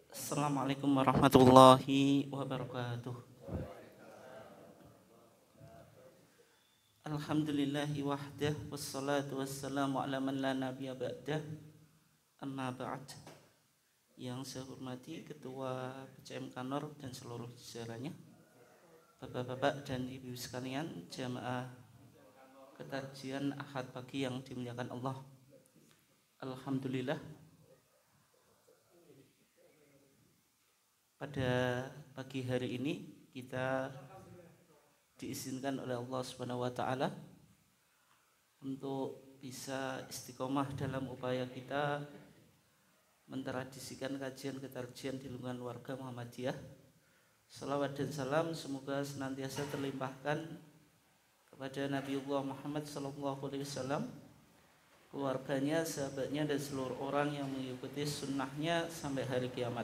Assalamualaikum warahmatullahi wabarakatuh. Alhamdulillahi wahdah wassalatu wassalamu ala man la nabiyya ba'dah. Amma ba'd. Yang saya hormati Ketua PCM Kanor dan seluruh jajarannya, Bapak-bapak dan ibu sekalian, jamaah kekajian Ahad pagi yang dimuliakan Allah. Alhamdulillah, pada pagi hari ini kita diizinkan oleh Allah Subhanahu wa taala untuk bisa istiqomah dalam upaya kita mentradisikan kajian-kajian di lingkungan warga Muhammadiyah. Salawat dan salam semoga senantiasa terlimpahkan kepada Nabiullah Muhammad SAW, keluarganya, sahabatnya, dan seluruh orang yang mengikuti sunnahnya sampai hari kiamat.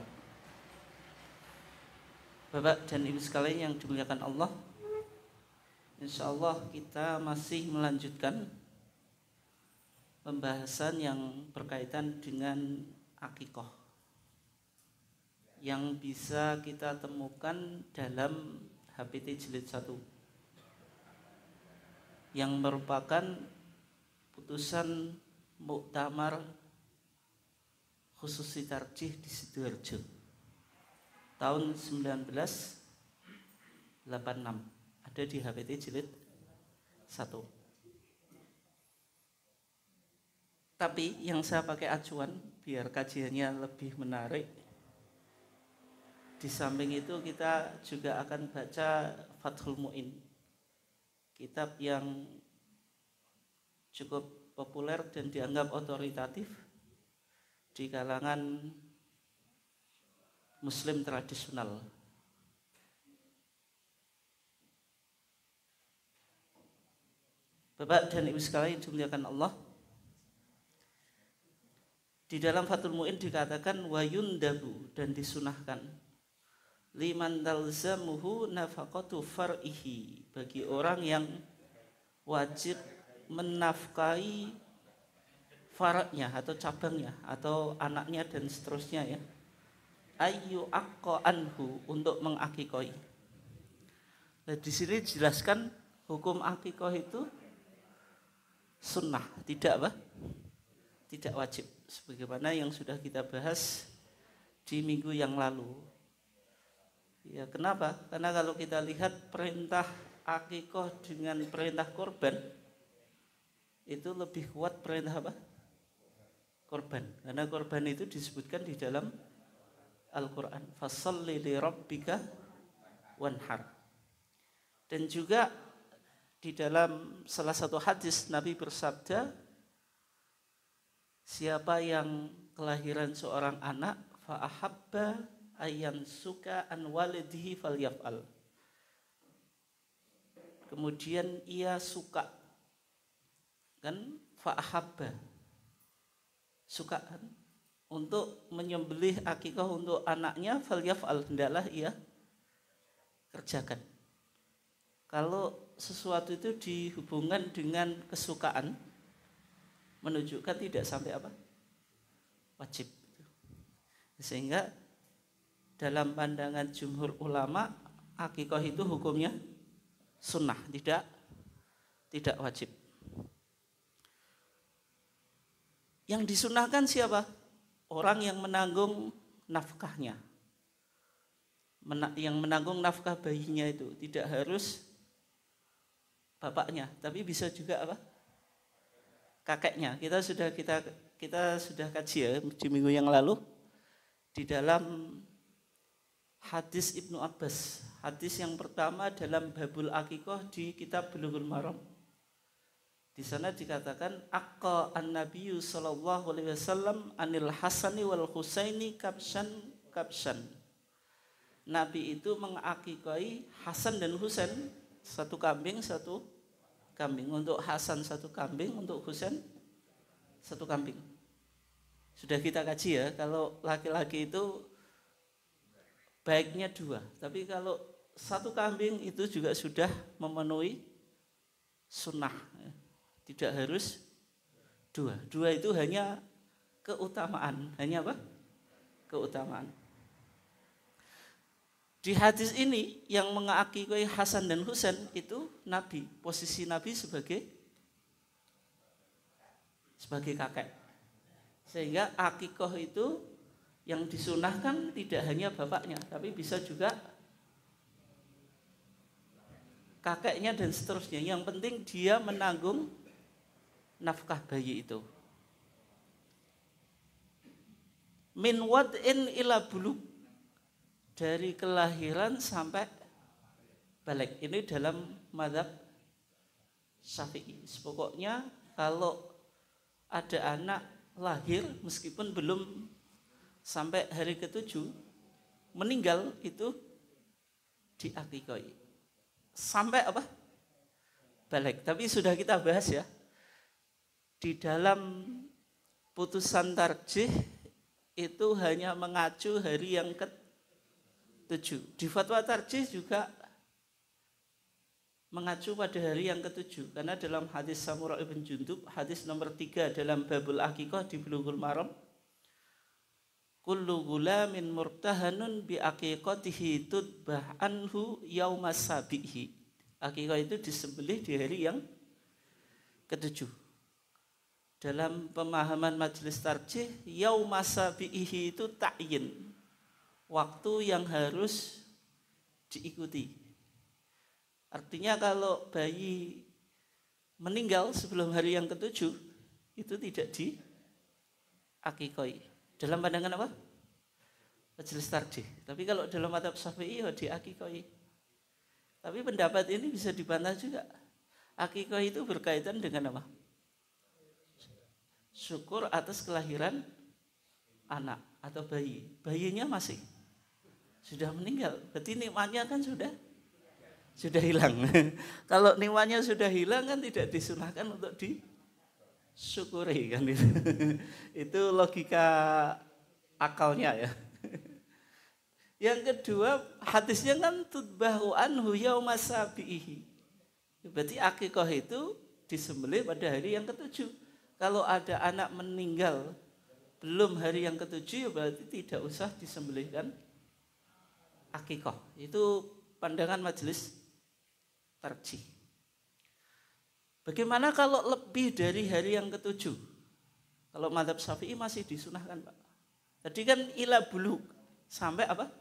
Bapak dan ibu sekalian yang dimuliakan Allah, insya Allah kita masih melanjutkan pembahasan yang berkaitan dengan akikoh yang bisa kita temukan dalam HPT Jilid 1 yang merupakan putusan Muktamar Khususi Tarjih di Sidoarjo tahun 1986, ada di HPT Jilid 1. Tapi yang saya pakai acuan biar kajiannya lebih menarik, di samping itu kita juga akan baca Fathul Mu'in, kitab yang cukup populer dan dianggap otoritatif di kalangan Muslim tradisional. Bapak dan ibu sekalian dimuliakan Allah, di dalam Fathul Mu'in dikatakan wayundabu, dan disunahkan liman talzamuhu nafaqatu far'ihi, bagi orang yang wajib menafkahi far'nya atau cabangnya atau anaknya dan seterusnya, ya, ayyu aqqa anhu, untuk mengakikoi. Nah, di sini dijelaskan hukum akikoh itu sunnah, tidak apa? Tidak wajib, sebagaimana yang sudah kita bahas di minggu yang lalu. Ya, kenapa? Karena kalau kita lihat perintah akikoh dengan perintah korban, itu lebih kuat perintah apa? Korban. Karena korban itu disebutkan di dalam Al-Quran, fasholli li rabbika wanhar. Dan juga di dalam salah satu hadis Nabi bersabda, siapa yang kelahiran seorang anak fa ahabba ayyan suka an walidihi falyaf'al, kemudian ia suka, kan, fa ahabba, suka kan, untuk menyembelih akikah untuk anaknya, falyaf'al, hendaklah ia kerjakan. Kalau sesuatu itu dihubungkan dengan kesukaan, menunjukkan tidak sampai apa? Wajib. Sehingga dalam pandangan jumhur ulama, akikah itu hukumnya sunnah, tidak wajib. Yang disunahkan siapa? Orang yang menanggung nafkahnya, yang menanggung nafkah bayinya itu tidak harus bapaknya, tapi bisa juga apa? Kakeknya. Kita sudah kaji, ya, di minggu yang lalu di dalam hadis Ibnu Abbas. Hadis yang pertama dalam babul akikoh di kitab Bulughul Maram. Di sana dikatakan aqqa an-nabiyyu sallallahu alaihi wasallam anil Hasani wal Husaini kabshan. Nabi itu mengakikoi Hasan dan Husain, satu kambing. Untuk Hasan satu kambing, untuk Husain satu kambing. Sudah kita kaji, ya, kalau laki-laki itu baiknya 2, tapi kalau satu kambing itu juga sudah memenuhi sunnah, ya. Tidak harus 2. 2 itu hanya keutamaan, hanya apa? Keutamaan. Di hadis ini yang mengakikoi Hasan dan Husain itu Nabi, posisi Nabi sebagai kakek. Sehingga akikoh itu yang disunahkan tidak hanya bapaknya, tapi bisa juga kakeknya dan seterusnya. Yang penting dia menanggung nafkah bayi itu. Min wad'in ila bulug, dari kelahiran sampai balik. Ini dalam mazhab Syafi'i. Pokoknya kalau ada anak lahir meskipun belum sampai hari ke-7 meninggal itu diakikoi. Sampai apa? Balik. Tapi sudah kita bahas ya. Di dalam putusan tarjih itu hanya mengacu hari yang ke-7. Di fatwa tarjih juga mengacu pada hari yang ke-7. Karena dalam hadis Samurah ibn Jundub, hadis nomor 3 dalam babul akikah di Bulughul Maram, kullu gulamin murtahanun bi aqiqatihi tudbah anhu yaumas sabihi. Akikah itu disembelih di hari yang ke-7. Dalam pemahaman majelis tarjih, yaumas sabihi itu ta'yin, waktu yang harus diikuti. Artinya kalau bayi meninggal sebelum hari yang ke-7 itu tidak diakikoi. Dalam pandangan apa? Majelis tarjih. Tapi kalau dalam mazhab Syafi'i ya diakikoi. Tapi pendapat ini bisa dibantah juga. Akikah itu berkaitan dengan apa? Syukur atas kelahiran anak atau bayi. Bayinya masih sudah meninggal. Berarti nikmatnya kan sudah hilang. Kalau nikmatnya sudah hilang kan tidak disunahkan untuk disyukuri kan itu. Itu logika akalnya ya. Yang kedua, hadisnya kan tudbahu anhu yaumas sabihi. Berarti akikah itu disembelih pada hari yang ke-7. Kalau ada anak meninggal belum hari yang ke-7 ya berarti tidak usah disembelihkan akikah. Itu pandangan majelis tarjih. Bagaimana kalau lebih dari hari yang ke-7? Kalau mazhab Syafi'i masih disunahkan, Pak. Tadi kan ila bulug, sampai apa?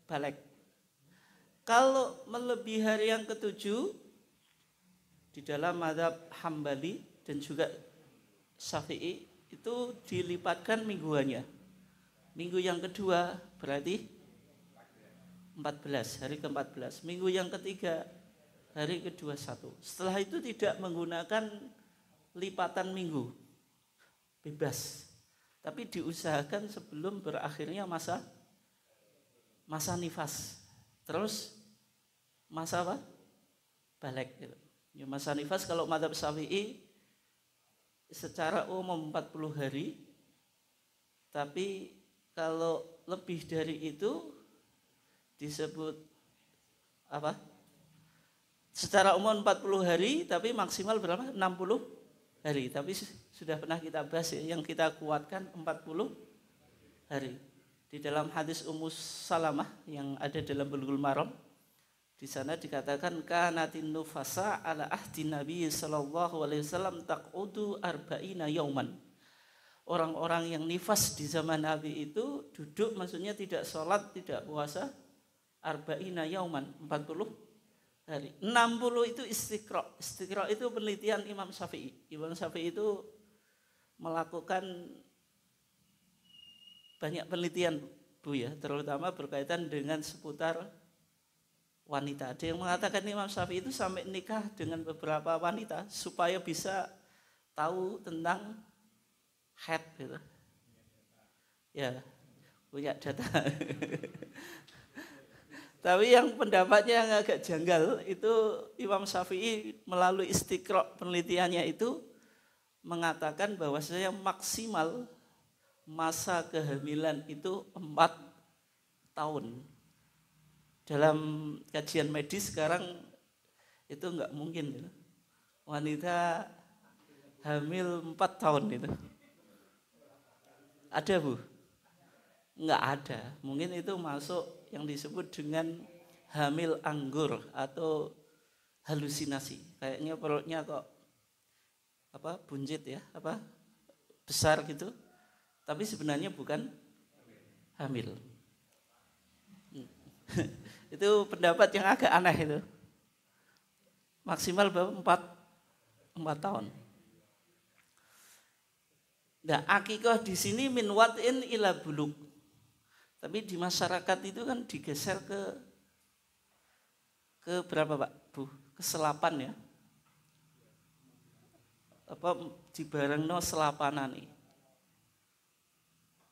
Balik. Kalau melebihi hari yang ke-7 di dalam mazhab Hambali dan juga Syafi'i itu dilipatkan mingguannya. Minggu yang kedua berarti 14, hari ke-14. Minggu yang ketiga hari ke-21. Setelah itu tidak menggunakan lipatan minggu. Bebas. Tapi diusahakan sebelum berakhirnya masa nifas. Terus masa apa? Balik gitu. Ya, masa nifas kalau mazhab Syafi'i secara umum 40 hari. Tapi kalau lebih dari itu disebut apa? Secara umum 40 hari tapi maksimal berapa? 60 hari. Tapi sudah pernah kita bahas ya, yang kita kuatkan 40 hari. Di dalam hadis Ummu Salamah yang ada dalam Bulughul Maram, di sana dikatakan kanatin nufasa ala ahdi Nabi sallallahu alaihi wasallam taqudu arba'ina yauman. Orang-orang yang nifas di zaman Nabi itu duduk, maksudnya tidak sholat, tidak puasa, arba'ina yauman, 40 hari. 60 itu istiqra. Istiqra itu penelitian Imam Syafi'i. Imam Syafi'i itu melakukan banyak penelitian, Bu ya, terutama berkaitan dengan seputar wanita. Ada yang mengatakan Imam Syafi'i itu sampai nikah dengan beberapa wanita supaya bisa tahu tentang haid gitu. Ya, punya data. Tapi yang pendapatnya yang agak janggal itu Imam Syafi'i melalui istiqra penelitiannya itu mengatakan bahwasanya maksimal masa kehamilan itu 4 tahun. Dalam kajian medis sekarang itu enggak mungkin gitu. Wanita hamil 4 tahun itu. Ada, Bu? Enggak ada. Mungkin itu masuk yang disebut dengan hamil anggur atau halusinasi. Kayaknya perutnya kok buncit ya, besar gitu. Tapi sebenarnya bukan hamil. Itu pendapat yang agak aneh itu. Maksimal berapa? 4 tahun. Nah, akikah di sini min wad'in ila buluk. Tapi di masyarakat itu kan digeser ke berapa Pak? Bu, ke selapan ya. Di barengno selapanan nih.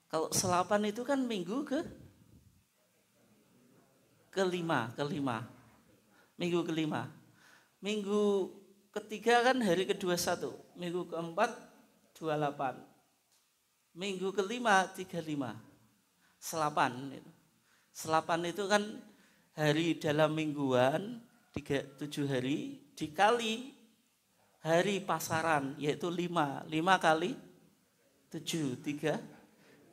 Kalau selapan itu kan minggu kelima. Minggu kelima. Minggu ketiga kan hari ke-21. Minggu keempat 28. Minggu kelima 35. Selapan itu kan hari dalam mingguan 7 hari dikali hari pasaran yaitu 5 kali 7 35.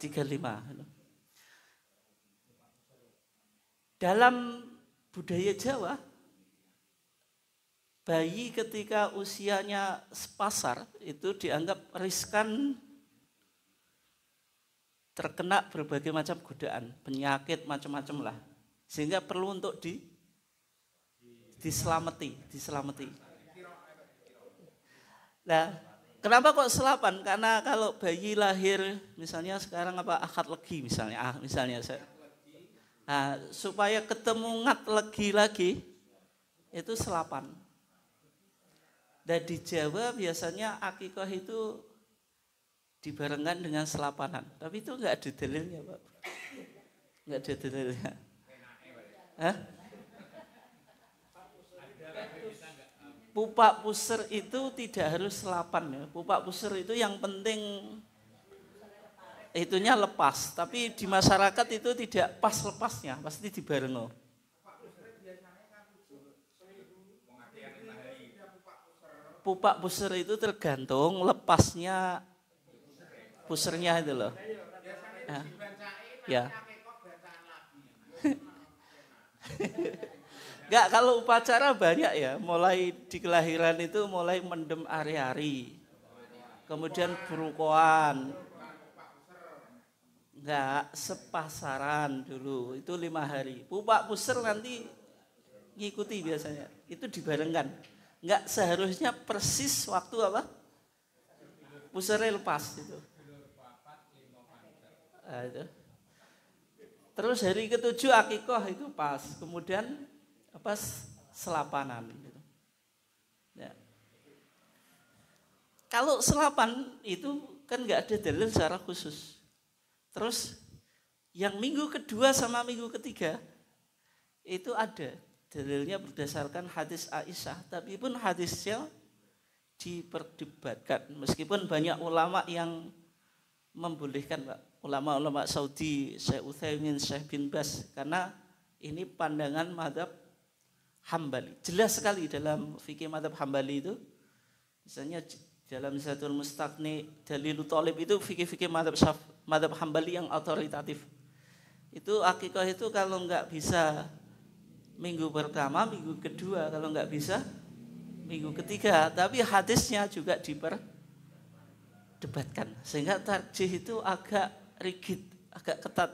Dalam budaya Jawa bayi ketika usianya sepasar itu dianggap riskan terkena berbagai macam godaan, penyakit macam-macam lah. Sehingga perlu untuk diselamati. Nah, kenapa kok selapan? Karena kalau bayi lahir misalnya sekarang akad legi misalnya, supaya ketemu ngat legi lagi itu selapan. Dan di Jawa biasanya akikah itu dibarengkan dengan selapanan. Tapi itu enggak ada dalilnya, Pak. Enggak ada dalilnya. Hah? Pupak puser itu tidak harus selapan ya. Pupak puser itu yang penting itunya lepas. Tapi di masyarakat itu tidak pas lepasnya, pasti dibarengno. Pupak puser itu tergantung lepasnya pusernya itu loh. Ya. Enggak, kalau upacara banyak ya, mulai di kelahiran itu mulai mendem ari-ari. Kemudian burukoan. Enggak, sepasaran dulu, itu 5 hari. Pupak puser nanti ngikuti biasanya. Itu dibarengkan. Enggak seharusnya persis waktu pusernya lepas itu. Itu. Terus hari ke-7 akikah itu pas, kemudian selapanan gitu. Ya. Kalau selapan itu kan nggak ada dalil secara khusus. Terus yang minggu kedua sama minggu ketiga itu ada dalilnya berdasarkan hadis Aisyah, tapi pun hadisnya diperdebatkan meskipun banyak ulama yang membolehkan, Pak. Ulama-ulama Saudi, Syekh Utsaimin, Syekh bin Baz, karena ini pandangan mazhab Hambali. Jelas sekali dalam fikih mazhab Hambali itu, misalnya dalam Zadul Mustaqni, Dalilul Thalib itu fikih-fikih mazhab Hambali yang otoritatif. Itu akikah itu kalau enggak bisa minggu pertama, minggu kedua, kalau enggak bisa minggu ketiga, tapi hadisnya juga diperdebatkan. Sehingga tarjih itu agak rigid, agak ketat.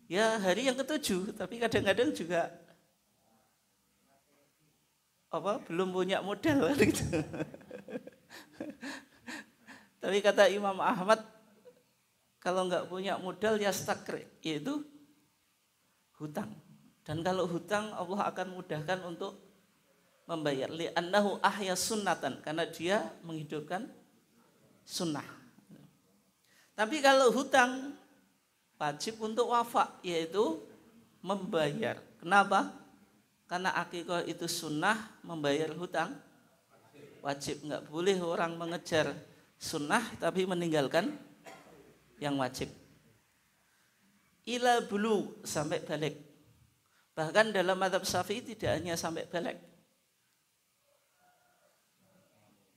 Ya hari yang ke-7, tapi kadang-kadang juga belum punya modal gitu. Tapi kata Imam Ahmad, kalau enggak punya modal ya stakri, yaitu hutang. Dan kalau hutang Allah akan mudahkan untuk membayar. Li'annahu ahya sunnatan, karena dia menghidupkan sunnah. Tapi kalau hutang wajib untuk wafa, yaitu membayar. Kenapa? Karena akikah itu sunnah, membayar hutang wajib. Enggak boleh orang mengejar sunnah tapi meninggalkan yang wajib. Ila bulu, sampai balik. Bahkan dalam mazhab Syafi'i tidak hanya sampai balik.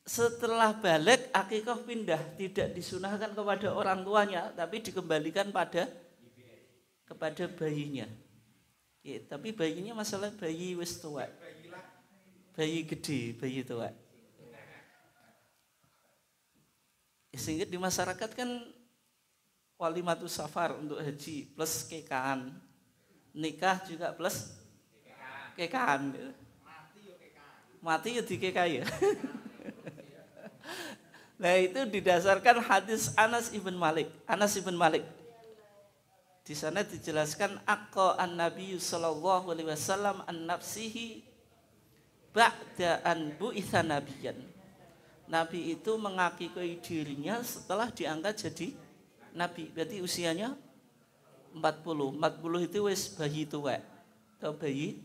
setelah balik akikah pindah, tidak disunahkan kepada orang tuanya, tapi dikembalikan kepada bayinya. Ya, tapi bayinya masalah bayi wis tua, bayi gede, bayi tua. Sehingga di masyarakat kan walimatus safar untuk haji plus kekaan, nikah juga plus kekaan. Mati ya dikekai ya. Nah itu didasarkan hadis Anas ibn Malik. Di sana dijelaskan aqqa an-nabiy sallallahu alaihi wasallam an nafsihi ba'da an bu'itsa nabiyyan. Nabi itu mengakikoi dirinya setelah diangkat jadi nabi. Berarti usianya 40. 40 itu wis bayi tua atau bayi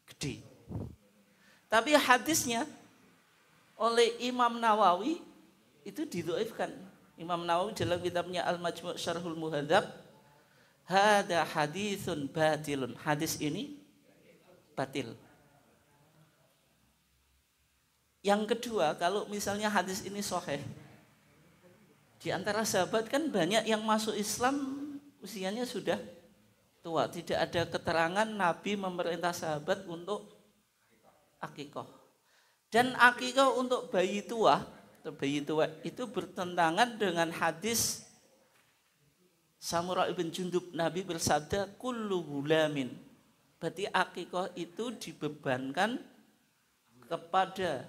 gede. Tapi hadisnya oleh Imam Nawawi itu didhaifkan. Imam Nawawi dalam kitabnya Al-Majmu' Syarhul Muhadzab, hada haditsun batilun. Hadis ini batil. Yang kedua, kalau misalnya hadis ini sahih, di antara sahabat kan banyak yang masuk Islam usianya sudah tua. Tidak ada keterangan Nabi memerintah sahabat untuk akikah. Dan akikah untuk bayi tua itu bertentangan dengan hadis Samurah ibn Jundub. Nabi bersabda kullu gulamin. Berarti akikah itu dibebankan kepada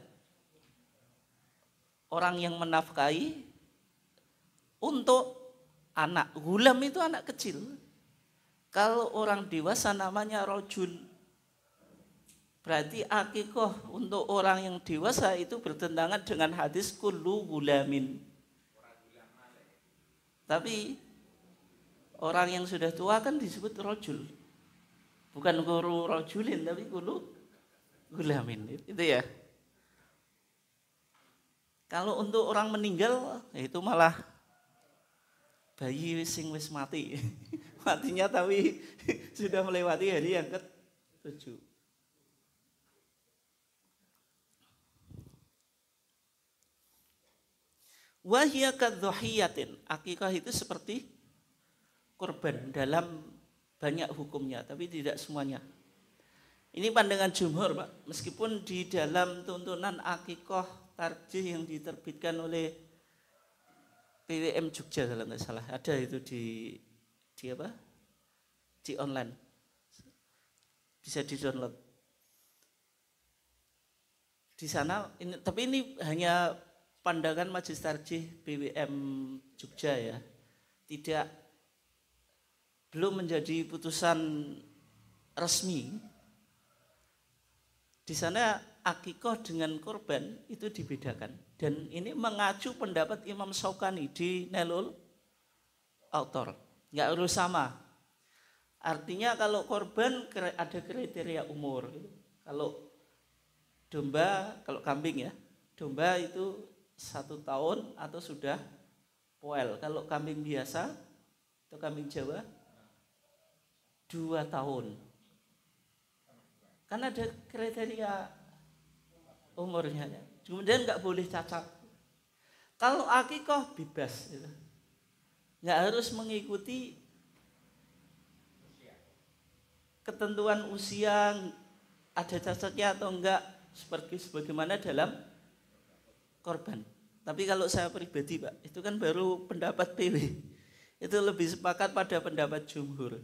orang yang menafkahi untuk anak. Gulam itu anak kecil. Kalau orang dewasa namanya rojul. Berarti akikah untuk orang yang dewasa itu bertentangan dengan hadis kullu gulamin. Tapi orang yang sudah tua kan disebut rojul. Bukan guru rojulin, tapi kullu gulamin. Itu ya. Kalau untuk orang meninggal, itu malah bayi sing wis mati. Matinya tapi sudah melewati hari yang ke-7. Wahya kadzuhiyatin. Akikah itu seperti kurban dalam banyak hukumnya, tapi tidak semuanya. Ini pandangan jumhur, Pak. Meskipun di dalam tuntunan akikah tarjih yang diterbitkan oleh PWM Jogja kalau nggak salah, ada itu di apa? Di online. Bisa di-download. Di sana tapi ini hanya pandangan Majelis Tarjih BWM Jogja ya, belum menjadi putusan resmi. Di sana akikah dengan korban itu dibedakan, dan ini mengacu pendapat Imam Syaukani di Nailul Autor, nggak harus sama. Artinya kalau korban ada kriteria umur. Kalau domba, kalau kambing ya, domba itu 1 tahun atau sudah poel. Kalau kambing biasa atau kambing Jawa 2 tahun. Kan ada kriteria umurnya. Kemudian nggak boleh cacat. Kalau akikah bebas, gitu. Nggak harus mengikuti ketentuan usia, ada cacatnya atau enggak, sebagaimana dalam korban. Tapi kalau saya pribadi Pak, itu kan baru pendapat PW. Itu lebih sepakat pada pendapat jumhur.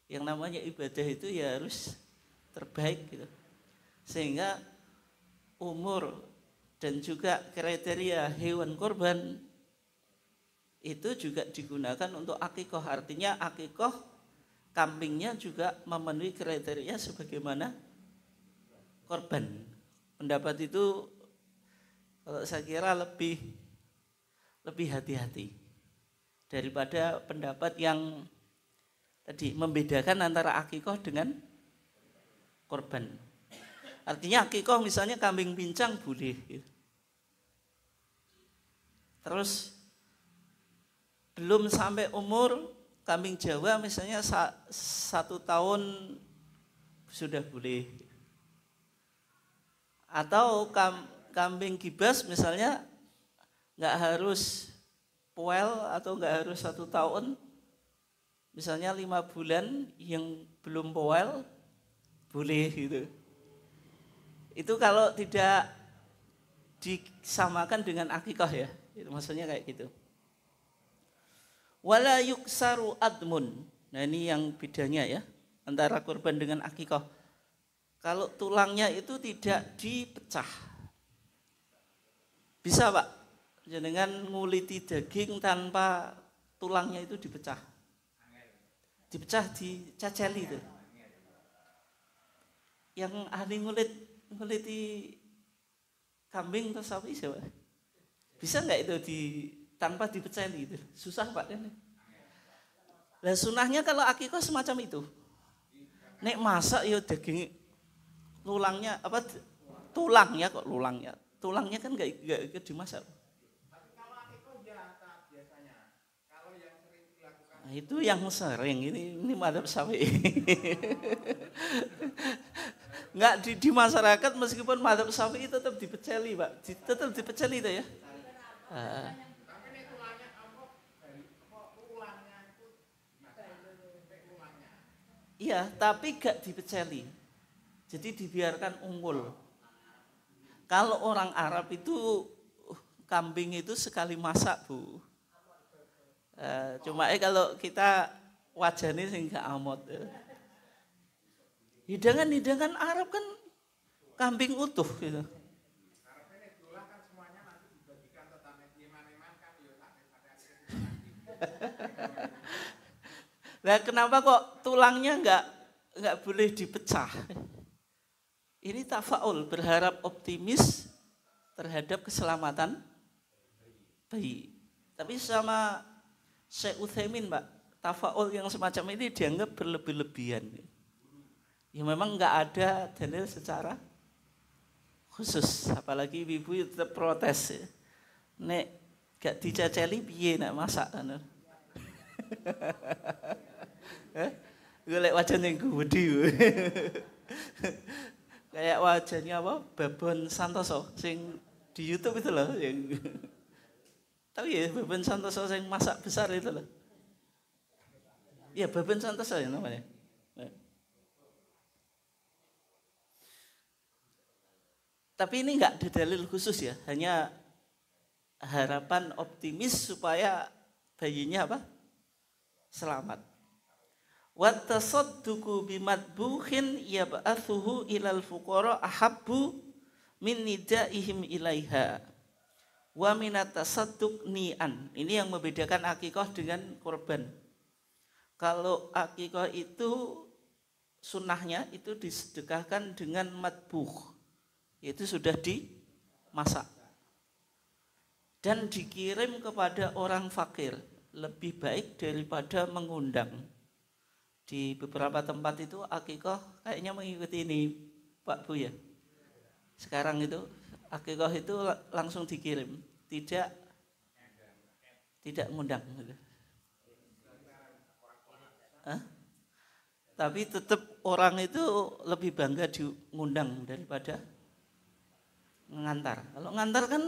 Yang namanya ibadah itu ya harus terbaik gitu. Sehingga umur dan juga kriteria hewan korban itu juga digunakan untuk akikah. Artinya akikah kambingnya juga memenuhi kriteria sebagaimana korban. Pendapat itu kalau saya kira lebih hati-hati daripada pendapat yang tadi membedakan antara akikah dengan korban. Artinya akikah misalnya kambing pincang boleh. Terus belum sampai umur kambing Jawa misalnya 1 tahun sudah boleh. Atau kambing kibas misalnya nggak harus poel atau nggak harus 1 tahun, misalnya 5 bulan yang belum poel boleh gitu. Itu kalau tidak disamakan dengan akikah ya, itu maksudnya kayak gitu. Wala yuksaru admun. Nah ini yang bedanya ya antara kurban dengan akikah. Kalau tulangnya itu tidak dipecah. Bisa Pak, jenengan nguliti daging tanpa tulangnya itu dipecah. Dipecah, dicaceli itu. Yang ahli nguliti kambing atau sapi siapa? Bisa nggak itu tanpa dipeceli itu? Susah Pak kan? Nah sunahnya kalau akikah semacam itu. Nek masak ya daging tulangnya apa tulangnya kok tulangnya. Tulangnya kan enggak dimasak. Kalau akikah jatah biasanya. Kalau yang sering dilakukan. Nah, itu yang sering ini madzhab Syafi'i. Enggak di masyarakat meskipun madzhab Syafi'i tetap dipeceli, Pak. Tetap dipeceli itu ya. Tapi ini tulangnya dari tulangnya itu tulangnya. Iya, tapi enggak dipeceli. Jadi dibiarkan unggul. Kalau orang Arab itu kambing itu sekali masak, Bu. Cuma kalau kita wajahnya sih enggak amot. Hidangan Arab kan kambing utuh gitu. Karena ini tulang kan semuanya nanti dibagikan tetangga iman kan ya ada. Nah, kenapa kok tulangnya enggak boleh dipecah? Ini tafaul, berharap optimis terhadap keselamatan bayi. Tapi sama Syekh Utsaimin, Pak, tafaul yang semacam ini dianggap berlebih-lebihan. Ya memang enggak ada dalil secara khusus, apalagi ibu tetap protes. Nek gak dicaceli piye nek masak kan. Golek wajan yang gede. Kayak wajahnya apa? Babon Santoso sing di YouTube itu loh yang tahu ya Babon Santoso sing masak besar itu loh. Ya Babon Santoso ya namanya. Tapi ini enggak ada dalil khusus ya, hanya harapan optimis supaya bayinya apa? Selamat. Wa tasadduqu bimadbukhin yab'athuhu ilal fuqara ahabbu min nidaihim ilaiha wa minat tasadduq ni'an. Ini yang membedakan akikah dengan kurban. Kalau akikah itu sunnahnya itu disedekahkan dengan madbukh, yaitu sudah dimasak dan dikirim kepada orang fakir, lebih baik daripada mengundang. Di beberapa tempat itu akikah kayaknya mengikuti ini Pak Bu ya. Sekarang itu akikah itu langsung dikirim, tidak mengundang. Tapi tetap orang itu lebih bangga diundang daripada mengantar. Kalau ngantar kan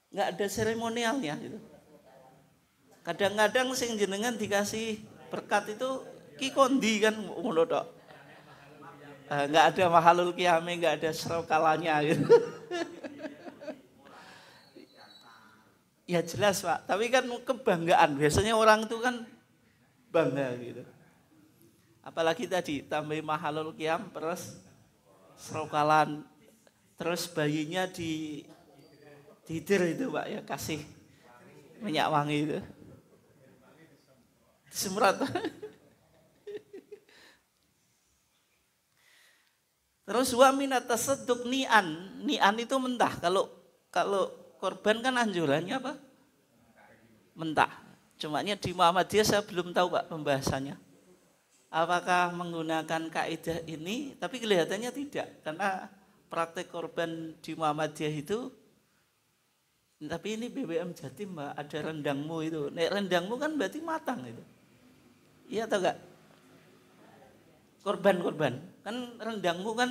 nggak ada seremonialnya gitu. Kadang-kadang sing jenengan dikasih berkat itu ki kondi kan ngono tok. Enggak ada mahalul qiyame, enggak ada serokalanya gitu. Ya jelas Pak, tapi kan kebanggaan. Biasanya orang itu kan bangga gitu. Apalagi tadi tambah mahalul qiyam terus serokalan, terus bayinya dihidir itu Pak ya, kasih minyak wangi itu. Disemprot. Terus wa minat tasadduq ni'an. Ni'an itu mentah. Kalau korban kan anjurannya apa? Mentah. Cumanya di Muhammadiyah saya belum tahu Pak pembahasannya. Apakah menggunakan kaidah ini? Tapi kelihatannya tidak, karena praktek korban di Muhammadiyah itu. Tapi ini BBM Jatim Mbak, ada rendangmu itu. Nek rendangmu kan berarti matang itu. Iya atau enggak? Korban kan rendangmu kan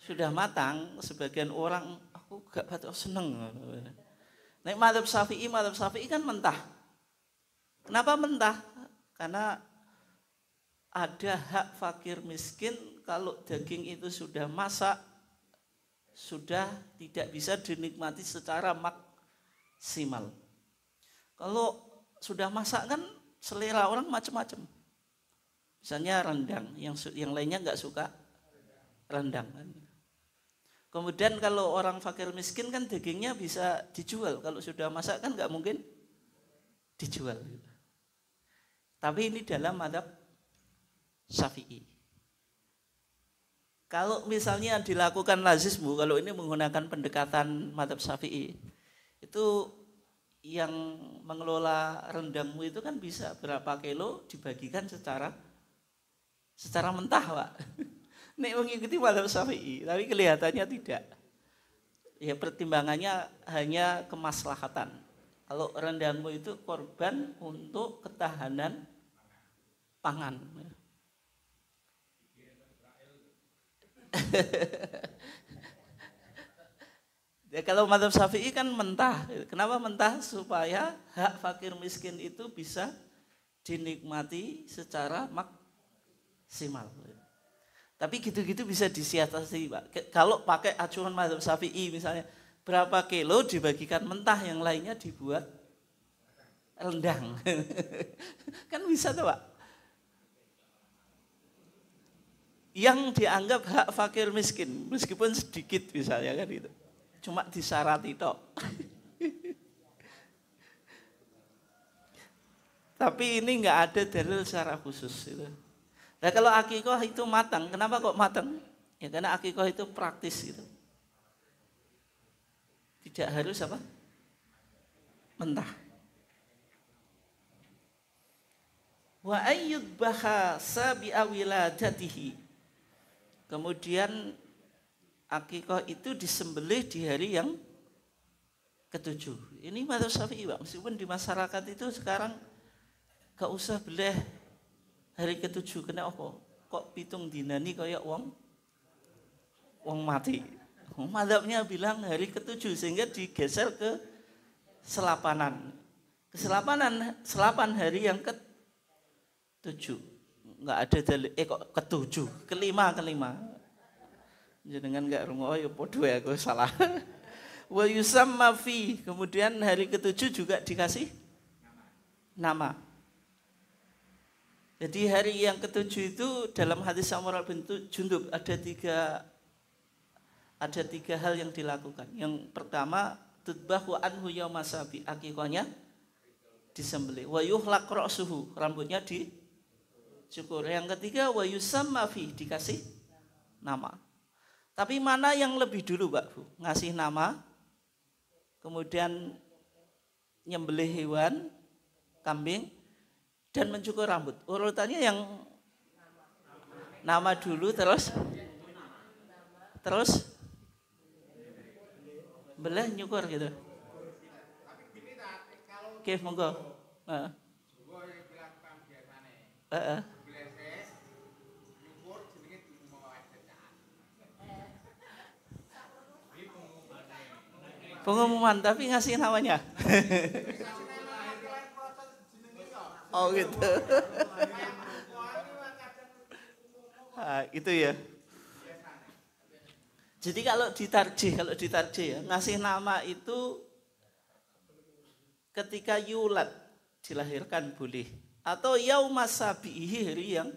sudah matang, sebagian orang aku gak patut seneng. Nek mazhab Syafi'i kan mentah. Kenapa mentah? Karena ada hak fakir miskin, kalau daging itu sudah masak, sudah tidak bisa dinikmati secara maksimal. Kalau sudah masak kan selera orang macam-macam. Misalnya rendang, yang lainnya nggak suka rendang. Kemudian kalau orang fakir miskin kan dagingnya bisa dijual. Kalau sudah masak kan nggak mungkin dijual. Tapi ini dalam mazhab Syafi'i. Kalau misalnya dilakukan lazismu, kalau ini menggunakan pendekatan mazhab Syafi'i, itu yang mengelola rendangmu itu kan bisa berapa kilo dibagikan secara mentah, Pak. Nek mengikuti mazhab Syafi'i, tapi kelihatannya tidak. Ya pertimbangannya hanya kemaslahatan. Kalau rendangmu itu korban untuk ketahanan pangan. Ya, kalau mazhab Syafi'i kan mentah. Kenapa mentah? Supaya hak fakir miskin itu bisa dinikmati secara maksimal. Tapi gitu-gitu bisa disiasati, Pak. Kalau pakai acuan mazhab Syafi'i misalnya, berapa kilo dibagikan mentah, yang lainnya dibuat rendang. Kan bisa tuh, Pak. Yang dianggap hak fakir miskin, meskipun sedikit misalnya kan itu. Cuma disyarat itu. Tapi ini enggak ada dalil secara khusus itu. Nah kalau akikah itu matang, kenapa kok matang? Ya karena akikah itu praktis gitu. Tidak harus apa? Mentah. Wa ayyudbaha sabi'a wiladatihi. Kemudian akikah itu disembelih di hari yang ke-7. Ini mazhab Syafi'i, Pak. Meskipun di masyarakat itu sekarang gak usah beleh hari ke-7, kena apa? Kok pitung dinani kayak wong mati. Mazhabnya bilang hari ke-7 sehingga digeser ke selapanan. Selapan hari yang ke-7. Enggak ada dalil kok ke-7, kelima. Jenengan enggak rungo ya podo ya aku salah. Wa yusamma fi, kemudian hari ke-7 juga dikasih nama. Jadi hari yang ke-7 itu dalam hadis Samurah bin Jundub ada tiga hal yang dilakukan. Yang pertama, tudbahu anhu yauma sabi, akikahnya disembelih. Wa yuhlaq ra'suhu, rambutnya dicukur. Yang ketiga, wa yusamma fi, dikasih nama. Tapi mana yang lebih dulu, Pak Bu? Ngasih nama, kemudian nyembelih hewan, kambing, dan mencukur rambut. Urutannya yang nama dulu, terus belah nyukur gitu. Oke, monggo. Pengumuman tapi ngasih namanya. Oh gitu. Itu ya. Jadi kalau ditarjih ya, ngasih nama itu ketika yulad, dilahirkan boleh, atau yaumas sabihi, hari yang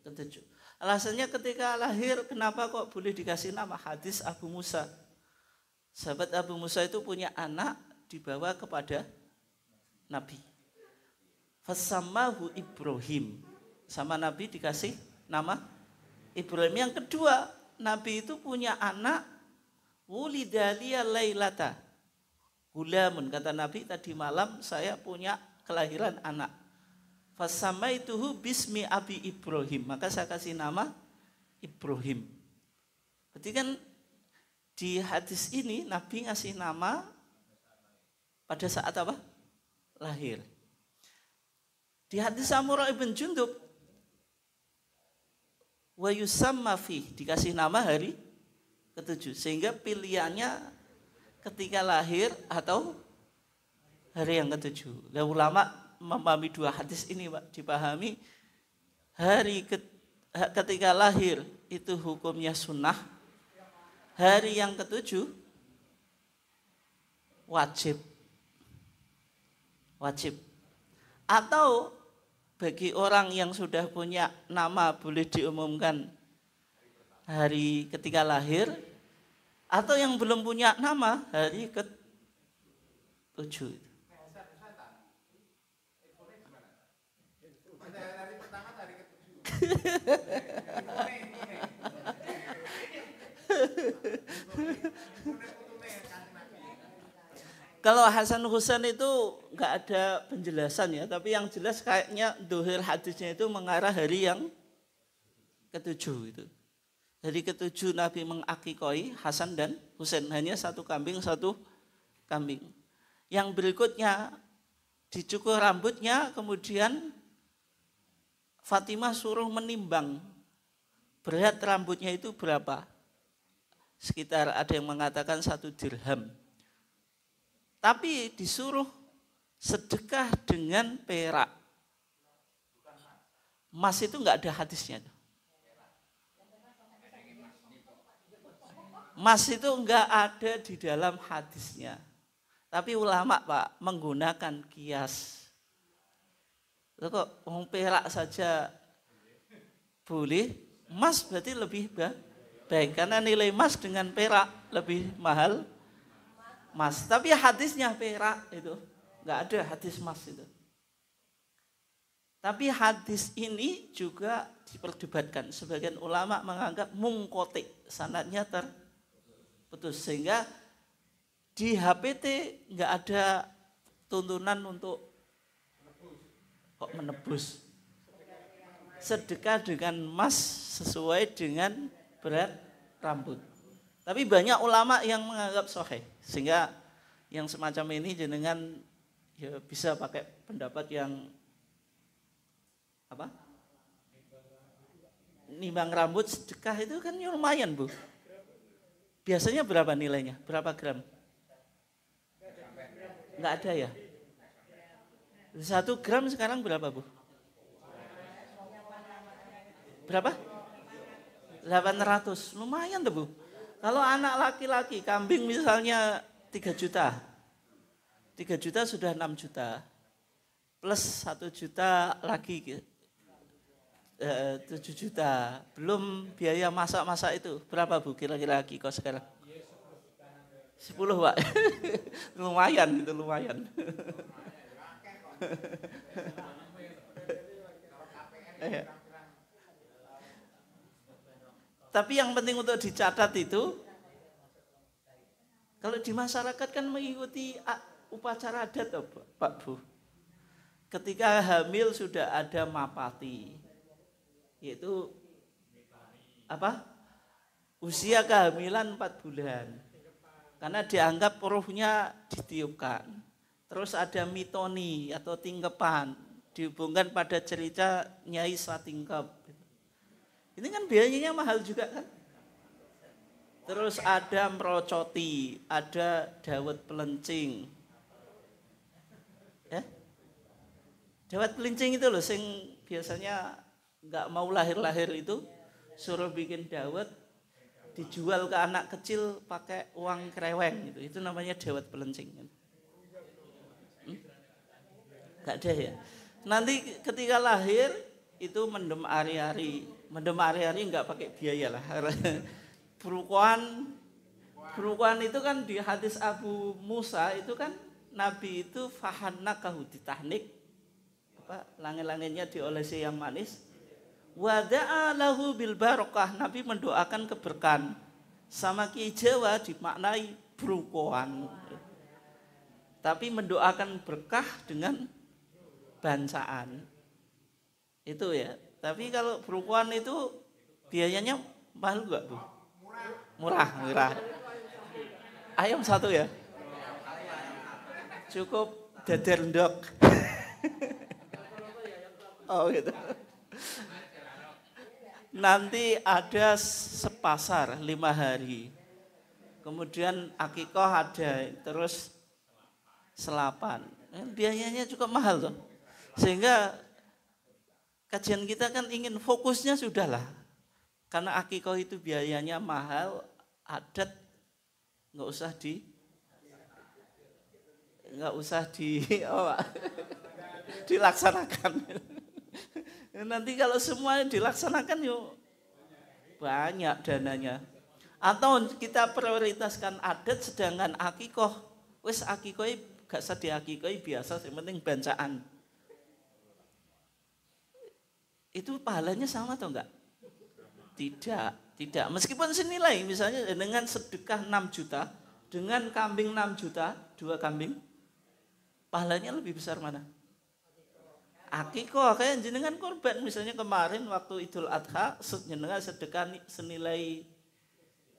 ke-7. Alasannya ketika lahir kenapa kok boleh dikasih nama? Hadis Abu Musa. Sahabat Abu Musa itu punya anak, dibawa kepada Nabi. Fasamahu Ibrahim. Sama Nabi dikasih nama Ibrahim. Yang kedua, Nabi itu punya anak, wulidaliya lailata. Gulamun, kata Nabi, tadi malam saya punya kelahiran anak. Fasamaituhu bismi abi Ibrahim. Maka saya kasih nama Ibrahim. Berarti kan di hadis ini Nabi ngasih nama pada saat apa? Lahir. Di hadis Samurah bin Jundub, wa yusamma fi, dikasih nama hari ketujuh. Sehingga pilihannya ketika lahir atau hari yang ketujuh. Nah, ulama memahami dua hadis ini, Pak, dipahami ketika lahir itu hukumnya sunnah, hari yang ketujuh wajib. Atau bagi orang yang sudah punya nama boleh diumumkan hari ketika lahir, atau yang belum punya nama hari ke-7. Kalau Hasan Husain itu nggak ada penjelasan ya, tapi yang jelas kayaknya dohir hadisnya itu mengarah hari yang ke-7 itu. Hari ke-7 Nabi mengakikoi Hasan dan Husain, hanya satu kambing. Yang berikutnya dicukur rambutnya, kemudian Fatimah suruh menimbang berat rambutnya itu berapa. Sekitar ada yang mengatakan 1 dirham. Tapi disuruh sedekah dengan perak. Emas itu enggak ada hadisnya. Emas itu enggak ada di dalam hadisnya. Tapi ulama, Pak, menggunakan kias. Loh kok perak saja boleh, emas berarti lebih baik. Karena nilai emas dengan perak lebih mahal. Mas, tapi hadisnya perak itu nggak ada hadis emas itu. Tapi hadis ini juga diperdebatkan. Sebagian ulama menganggap mungkotik, sanadnya terputus, sehingga di HPT nggak ada tuntunan untuk kok menebus. Sedekah dengan emas sesuai dengan berat rambut. Tapi banyak ulama yang menganggap sahih, sehingga yang semacam ini jenengan ya bisa pakai pendapat yang apa? Nimbang rambut sedekah itu kan lumayan, Bu. Biasanya berapa nilainya? Berapa gram? Enggak ada ya? 1 gram sekarang berapa, Bu? Berapa? 800. Lumayan tuh, Bu. Kalau anak laki-laki, kambing misalnya 3 juta. 3 juta sudah 6 juta. Plus 1 juta lagi 7 juta. Belum biaya masak-masak itu. Berapa, Bu, kira-kira kos sekarang? 10, Pak. Lumayan gitu, lumayan. Tapi yang penting untuk dicatat itu, kalau di masyarakat kan mengikuti upacara adat, Pak, Bu. Ketika hamil sudah ada mapati, yaitu apa? Usia kehamilan 4 bulan. Karena dianggap ruhnya ditiupkan. Terus ada mitoni atau tingkepan, dihubungkan pada cerita Nyai Satingkep. Ini kan biayanya mahal juga kan. Terus ada merocoti, ada dawet pelencing. Ya? Dawet pelencing itu loh, sing biasanya nggak mau lahir-lahir itu, suruh bikin dawet, dijual ke anak kecil pakai uang kreweng gitu. Itu namanya dawet pelencing. Nggak ada ya. Nanti ketika lahir itu mendem ari-ari. Mendem ari-ari enggak pakai biaya lah. Berukuan itu kan di hadis Abu Musa itu kan Nabi itu fahannakahu ditahnik, apa, langit-langitnya diolesi yang manis. Wada'a lahu bil barokah, Nabi mendoakan keberkahan. Sama Ki Jawa dimaknai berukuan. Tapi mendoakan berkah dengan bancaan. Itu ya. Tapi kalau berukuan itu biayanya mahal enggak, Bu? Murah. Ayam 1 ya? Cukup dader ndok. Oh gitu. Nanti ada sepasar 5 hari. kemudian akikah ada, terus selapan. Biayanya juga mahal tuh. Sehingga kajian kita kan ingin fokusnya sudahlah. Karena akikah itu biayanya mahal, adat nggak usah dilaksanakan. Nanti kalau semuanya dilaksanakan yuk banyak dananya. Atau kita prioritaskan adat sedangkan akikah wis akikah gak usah diakikah biasa, yang penting bancaan. Itu pahalanya sama atau enggak? Tidak. Meskipun senilai, misalnya dengan sedekah 6 juta, dengan kambing 6 juta, 2 kambing, pahalanya lebih besar mana? Akikah, kayak jenengan korban, misalnya kemarin waktu Idul Adha, jenengan sedekah senilai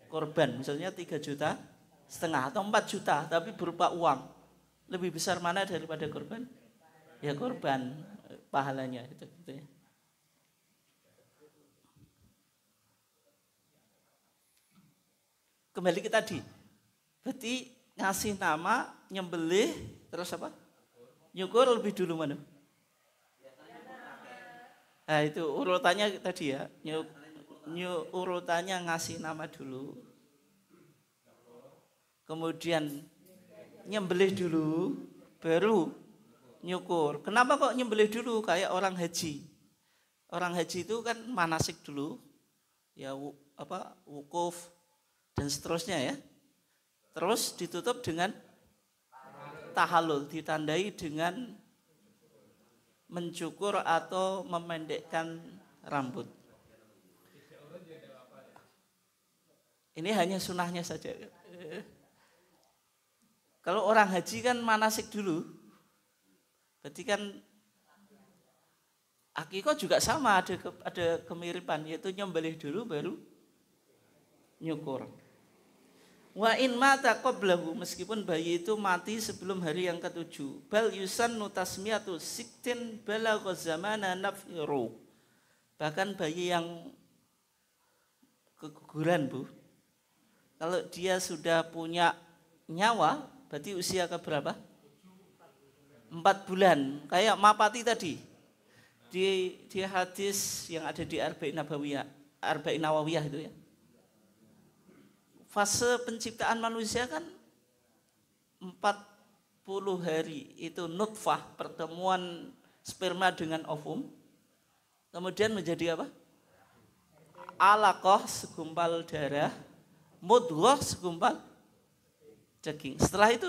korban, misalnya 3,5 juta atau 4 juta, tapi berupa uang. Lebih besar mana daripada korban? Ya korban, pahalanya gitu ya. Kembali ke tadi, berarti ngasih nama, nyembelih, terus apa? Nyukur lebih dulu mana? Nah itu urutannya tadi ya, urutannya ngasih nama dulu, kemudian nyembelih dulu, baru nyukur. Kenapa kok nyembelih dulu? Kayak orang haji. Orang haji itu kan manasik dulu, ya wukuf dan seterusnya ya. Terus ditutup dengan tahallul, ditandai dengan mencukur atau memendekkan rambut. Ini hanya sunahnya saja. Kalau orang haji kan manasik dulu, berarti kan akikah juga sama, ada kemiripan, yaitu nyembelih dulu baru nyukur. Wa in mata qablahu, meskipun bayi itu mati sebelum hari yang ke-7, bal yusannu tasmiyatu siktin balagha zamana naf'iru. Bahkan bayi yang keguguran, Bu, kalau dia sudah punya nyawa, berarti usia ke berapa? 4 bulan. Kayak Mapati tadi. Di hadis yang ada di Arba'in Nawawiyah itu ya. Fase penciptaan manusia kan 40 hari. Itu nutfah, pertemuan sperma dengan ovum. Kemudian menjadi apa? Alaqah, segumpal darah. Mudghah, segumpal daging. Setelah itu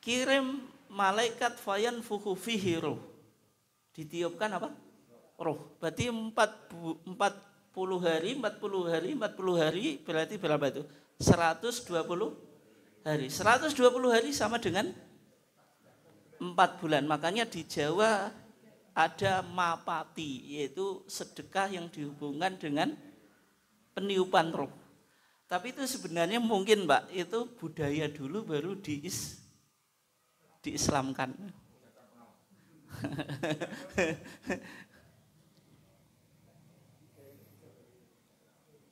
dikirim malaikat fayanfukhu fihi ruh. Ditiupkan apa? Ruh. Berarti 40 hari berarti berapa itu? 120 hari. 120 hari sama dengan 4 bulan. Makanya di Jawa ada Mapati, yaitu sedekah yang dihubungkan dengan peniupan ruh. Tapi itu sebenarnya mungkin Mbak, itu budaya dulu baru diislamkan.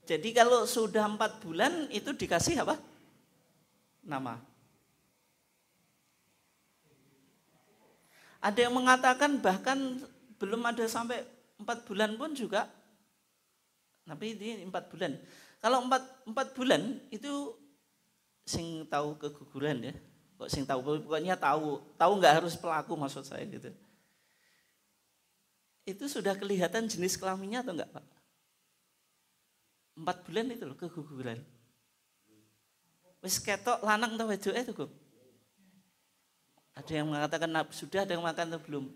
Jadi kalau sudah 4 bulan itu dikasih apa? Nama. Ada yang mengatakan bahkan belum ada sampai 4 bulan pun juga. Tapi ini 4 bulan. Kalau 4 bulan itu sing tahu keguguran ya. Kok sing tahu, pokoknya tahu nggak harus pelaku maksud saya gitu. Itu sudah kelihatan jenis kelaminnya atau enggak, Pak? 4 bulan itu loh keguguran. Wis ketok lanang atau wedok itu, Gus? Ada yang mengatakan sudah, ada yang mengatakan belum.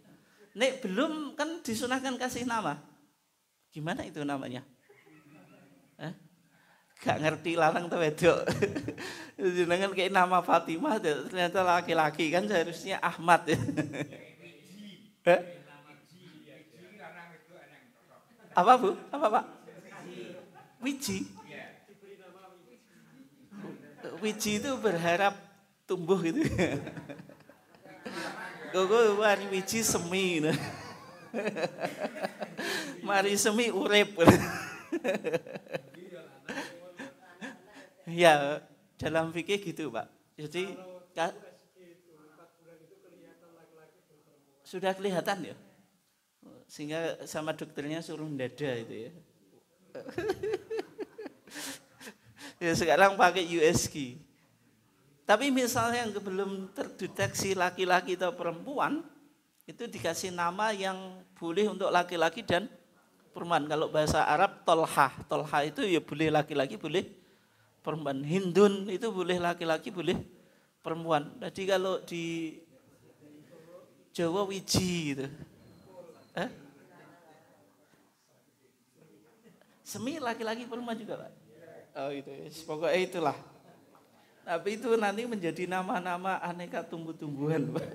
Nek belum kan disunahkan kasih nama. Gimana itu namanya? Gak ngerti lanang atau wedok. Jenengan kayak nama Fatimah ternyata laki-laki, kan seharusnya Ahmad ya. Apa Bu? Apa Pak? Wiji. Wiji itu berharap tumbuh gitu. Koko mari wiji semi. Mari semi urip. Ya, dalam fikih gitu, Pak. Jadi sudah kelihatan ya. Sehingga sama dokternya suruh dada itu ya. Ya sekarang pakai USG. Tapi misalnya yang belum terdeteksi laki-laki atau perempuan, itu dikasih nama yang boleh untuk laki-laki dan perempuan. Kalau bahasa Arab tolha, tolha itu ya boleh laki-laki, boleh perempuan. Hindun itu boleh laki-laki, boleh perempuan. Jadi kalau di Jawa wiji gitu. Semi laki-laki perempuan juga, Pak. Oh itu, pokoknya itulah. Tapi itu nanti menjadi nama-nama aneka tumbuh-tumbuhan, Pak.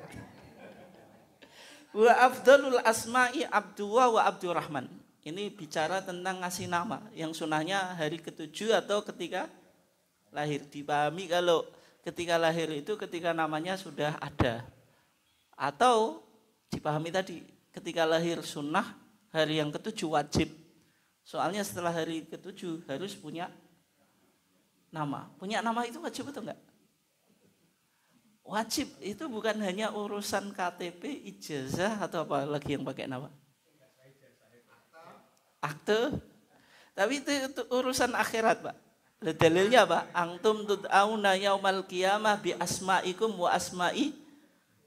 Wa afdalul asma'i Abdullah wa Abdurrahman. Ini bicara tentang ngasih nama. Yang sunahnya hari ke-7 atau ketika lahir. Dipahami kalau ketika lahir itu ketika namanya sudah ada. Atau dipahami tadi ketika lahir sunnah, hari yang ke-7 wajib. Soalnya setelah hari ke-7 harus punya nama. Punya nama itu wajib atau enggak? Wajib. Itu bukan hanya urusan KTP, ijazah atau apa lagi yang pakai nama. Akte. Tapi itu urusan akhirat, Pak. Dalilnya Pak, antum tud'auna yaumal qiyamah bi asma'ikum wa asma'i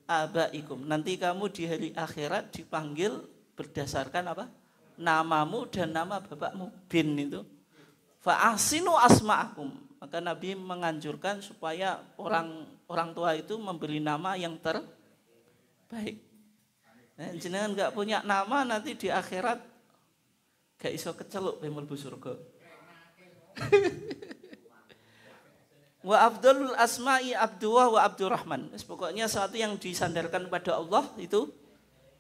abaikum. Nanti kamu di hari akhirat dipanggil berdasarkan apa? Namamu dan nama bapakmu. Bin itu. Fa ahsinu asma'akum. Maka Nabi menganjurkan supaya orang tua itu memberi nama yang terbaik. Nah, jenengan enggak punya nama nanti di akhirat gak iso keceluk mlebu surga. Wa afdalul asma'i Abdullah wa Abdurrahman. Pokoknya sesuatu yang disandarkan pada Allah itu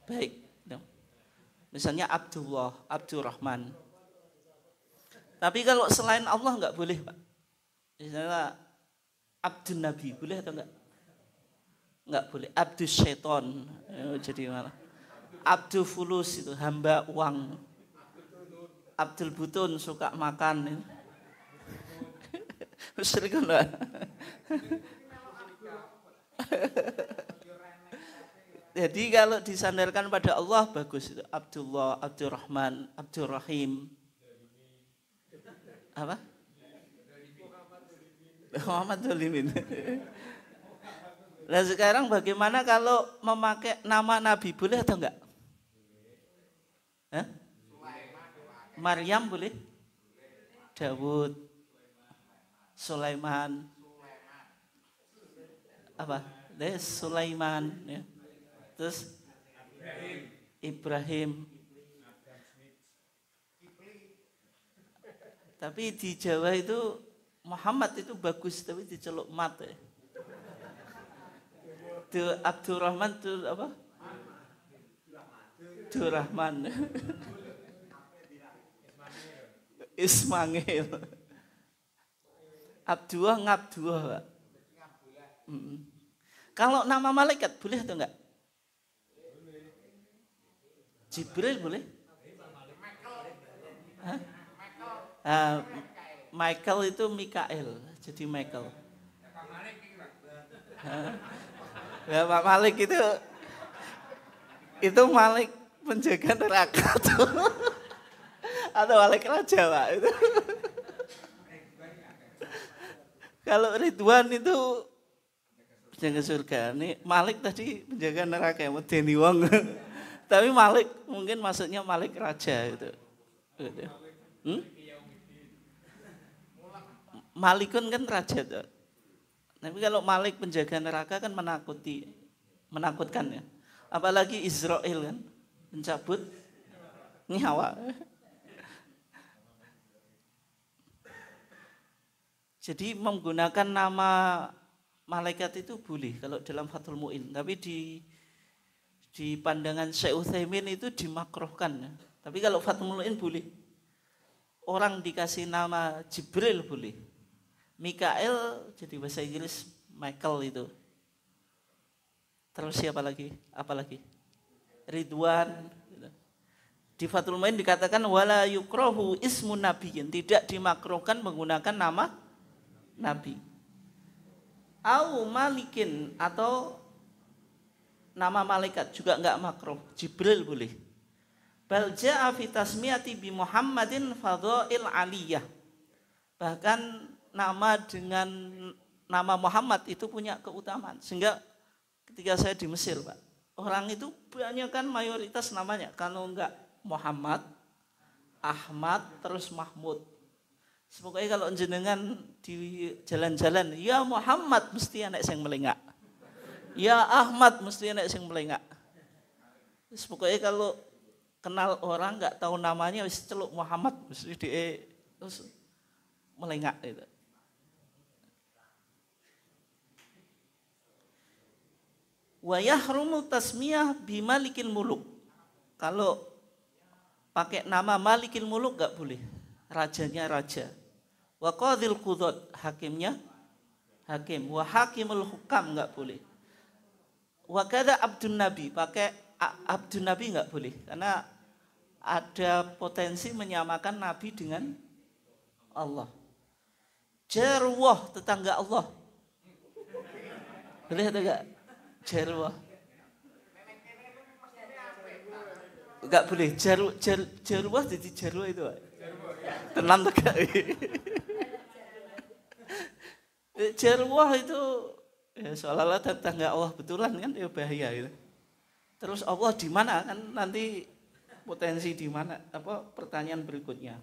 baik. Misalnya Abdullah, Abdurrahman. Tapi kalau selain Allah enggak boleh, Pak. Misalnya Abdun Nabi, boleh atau enggak? Enggak boleh. Abdus Syaiton, jadi malah. Abdul Fulus itu hamba uang. Abdul Butun suka makan. Sering enggak? Jadi kalau disandarkan pada Allah bagus itu. Abdullah, Abdurrahman, Abdurrahim. Apa? Muhammad Dolimin. Nah sekarang bagaimana kalau memakai nama Nabi, boleh atau enggak? Hah? Maryam boleh? Dawud, Sulaiman, apa? Sulaiman, ya. Terus Ibrahim. Tapi di Jawa itu Muhammad itu bagus, tapi diceluk mat ya. Abdurrahman itu apa? Abdurrahman. Ismail. Abdullah ngabdullah, Pak. Kalau nama malaikat boleh atau enggak? Jibril boleh? Hah? Michael itu Mikael, jadi Michael. Ya Pak Malik itu Malik penjaga neraka tuh. Atau Malik Raja, Pak. Itu. Kalau Ridwan itu penjaga surga. Nih Malik tadi penjaga neraka, medeni wong. Tapi Malik mungkin maksudnya Malik Raja gitu. Malikun kan raja tuh. Tapi kalau Malik penjaga neraka kan menakutkan ya. Apalagi Israel kan mencabut nyawa. Jadi menggunakan nama malaikat itu boleh kalau dalam Fathul Mu'in. Tapi di pandangan Syekh Utsaimin itu dimakruhkan ya. Tapi kalau Fathul Mu'in boleh. Orang dikasih nama Jibril boleh. Mikael jadi bahasa Inggris Michael itu. Terus siapa lagi? Apalagi? Ridwan. Di Fathul Mu'in dikatakan wala yukrahu ismun nabiyyin, tidak dimakruhkan menggunakan nama nabi. Au malikin, atau nama malaikat juga enggak makruh. Jibril boleh. Bal jaa fi tasmiyati bi Muhammadin fadhail aliyah. Bahkan nama dengan nama Muhammad itu punya keutamaan. Sehingga ketika saya di Mesir, Pak, orang itu banyak kan mayoritas namanya. Kalau enggak Muhammad, Ahmad, terus Mahmud. Pokoknya kalau jenengan di jalan-jalan, ya Muhammad mesti anak sing melengak. Ya Ahmad mesti anak sing melengak. Pokoknya kalau kenal orang enggak tahu namanya wis celuk Muhammad mesti dia terus melengak itu. Wa yahrumu tasmiyah bimalikil muluk. Kalau pakai nama Malikil Muluk enggak boleh. Rajanya raja. Wa qadhil qudhat, hakimnya hakim. Wa hakimul hukam enggak boleh. Wa kadza abdun nabi, pakai abdun nabi enggak boleh. Karena ada potensi menyamakan nabi dengan Allah. Jarwah, tetangga Allah. Boleh atau enggak? Jarwah. Enggak boleh. Jarwah jadi jarwah itu. Tenang enggak? Jarwah itu ya seolah-olah tetangga Allah betulan kan, ya bahaya gitu. Terus Allah di mana kan, nanti potensi di mana, apa pertanyaan berikutnya.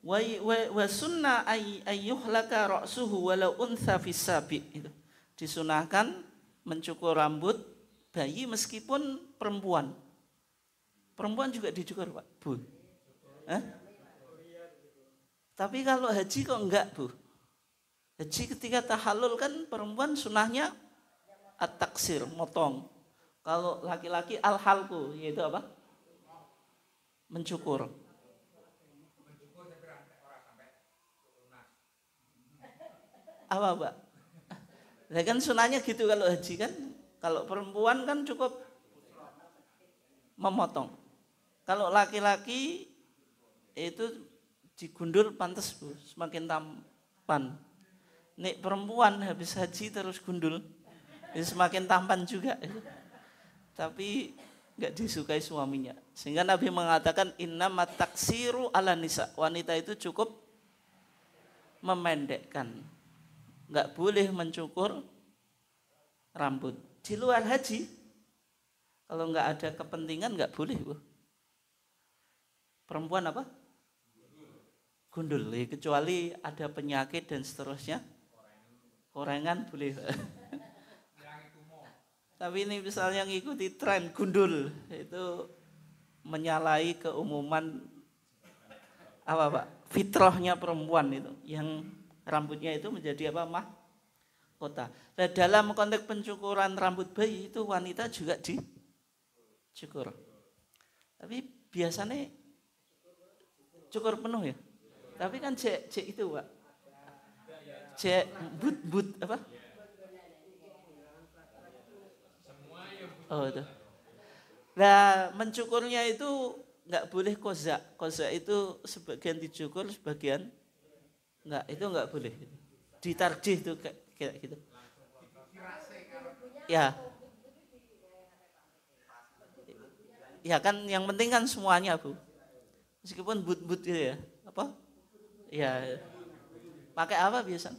Wa sunna ayyuhlaka ra'suhu walau untha fis sabi, itu disunahkan mencukur rambut bayi meskipun perempuan. Perempuan juga dicukur, Pak, Bu. Tapi kalau haji kok enggak, Bu? Haji ketika tahallul kan perempuan sunahnya at-taksir, motong. Kalau laki-laki al-halqu, yaitu apa? Mencukur. Apa, Pak? Nah, kan sunahnya gitu kalau haji kan. Kalau perempuan kan cukup memotong. Kalau laki-laki itu digundul pantas, Bu, semakin tampan. Nek perempuan habis haji terus gundul, semakin tampan juga. Tapi enggak disukai suaminya. Sehingga Nabi mengatakan innamat taksiru ala nisa. Wanita itu cukup memendekkan. Enggak boleh mencukur rambut. Di luar haji, kalau enggak ada kepentingan enggak boleh, Bu. Perempuan apa? Gundul, kecuali ada penyakit dan seterusnya. Korengan boleh. Tapi ini misalnya ngikuti tren gundul, itu menyalahi keumuman apa, Pak? Fitrahnya perempuan itu, yang rambutnya itu menjadi apa, mahkota. Nah, dalam konteks pencukuran rambut bayi itu wanita juga dicukur. Tapi biasanya cukur penuh ya. Tapi kan cek itu, Pak. Cek but apa? Oh itu. Nah, mencukurnya itu enggak boleh kozak. Kozak itu sebagian dicukur, sebagian enggak. Itu enggak boleh. Ditarjih itu kayak gitu. Ya. Ya kan yang penting kan semuanya, Bu. Meskipun but gitu ya. Apa? Ya. Pakai apa biasa?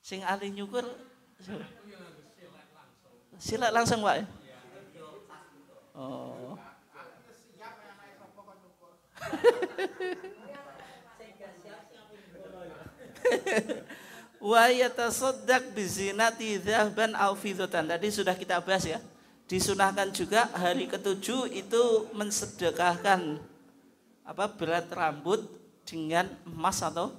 Sing ahli nyukur silat langsung, Pak. Oh. Wa yatasaddaq bizinati dzahban aw fiddatan. Tadi sudah kita bahas ya. Disunahkan juga hari ke-7 itu mensedekahkan apa berat rambut dengan emas atau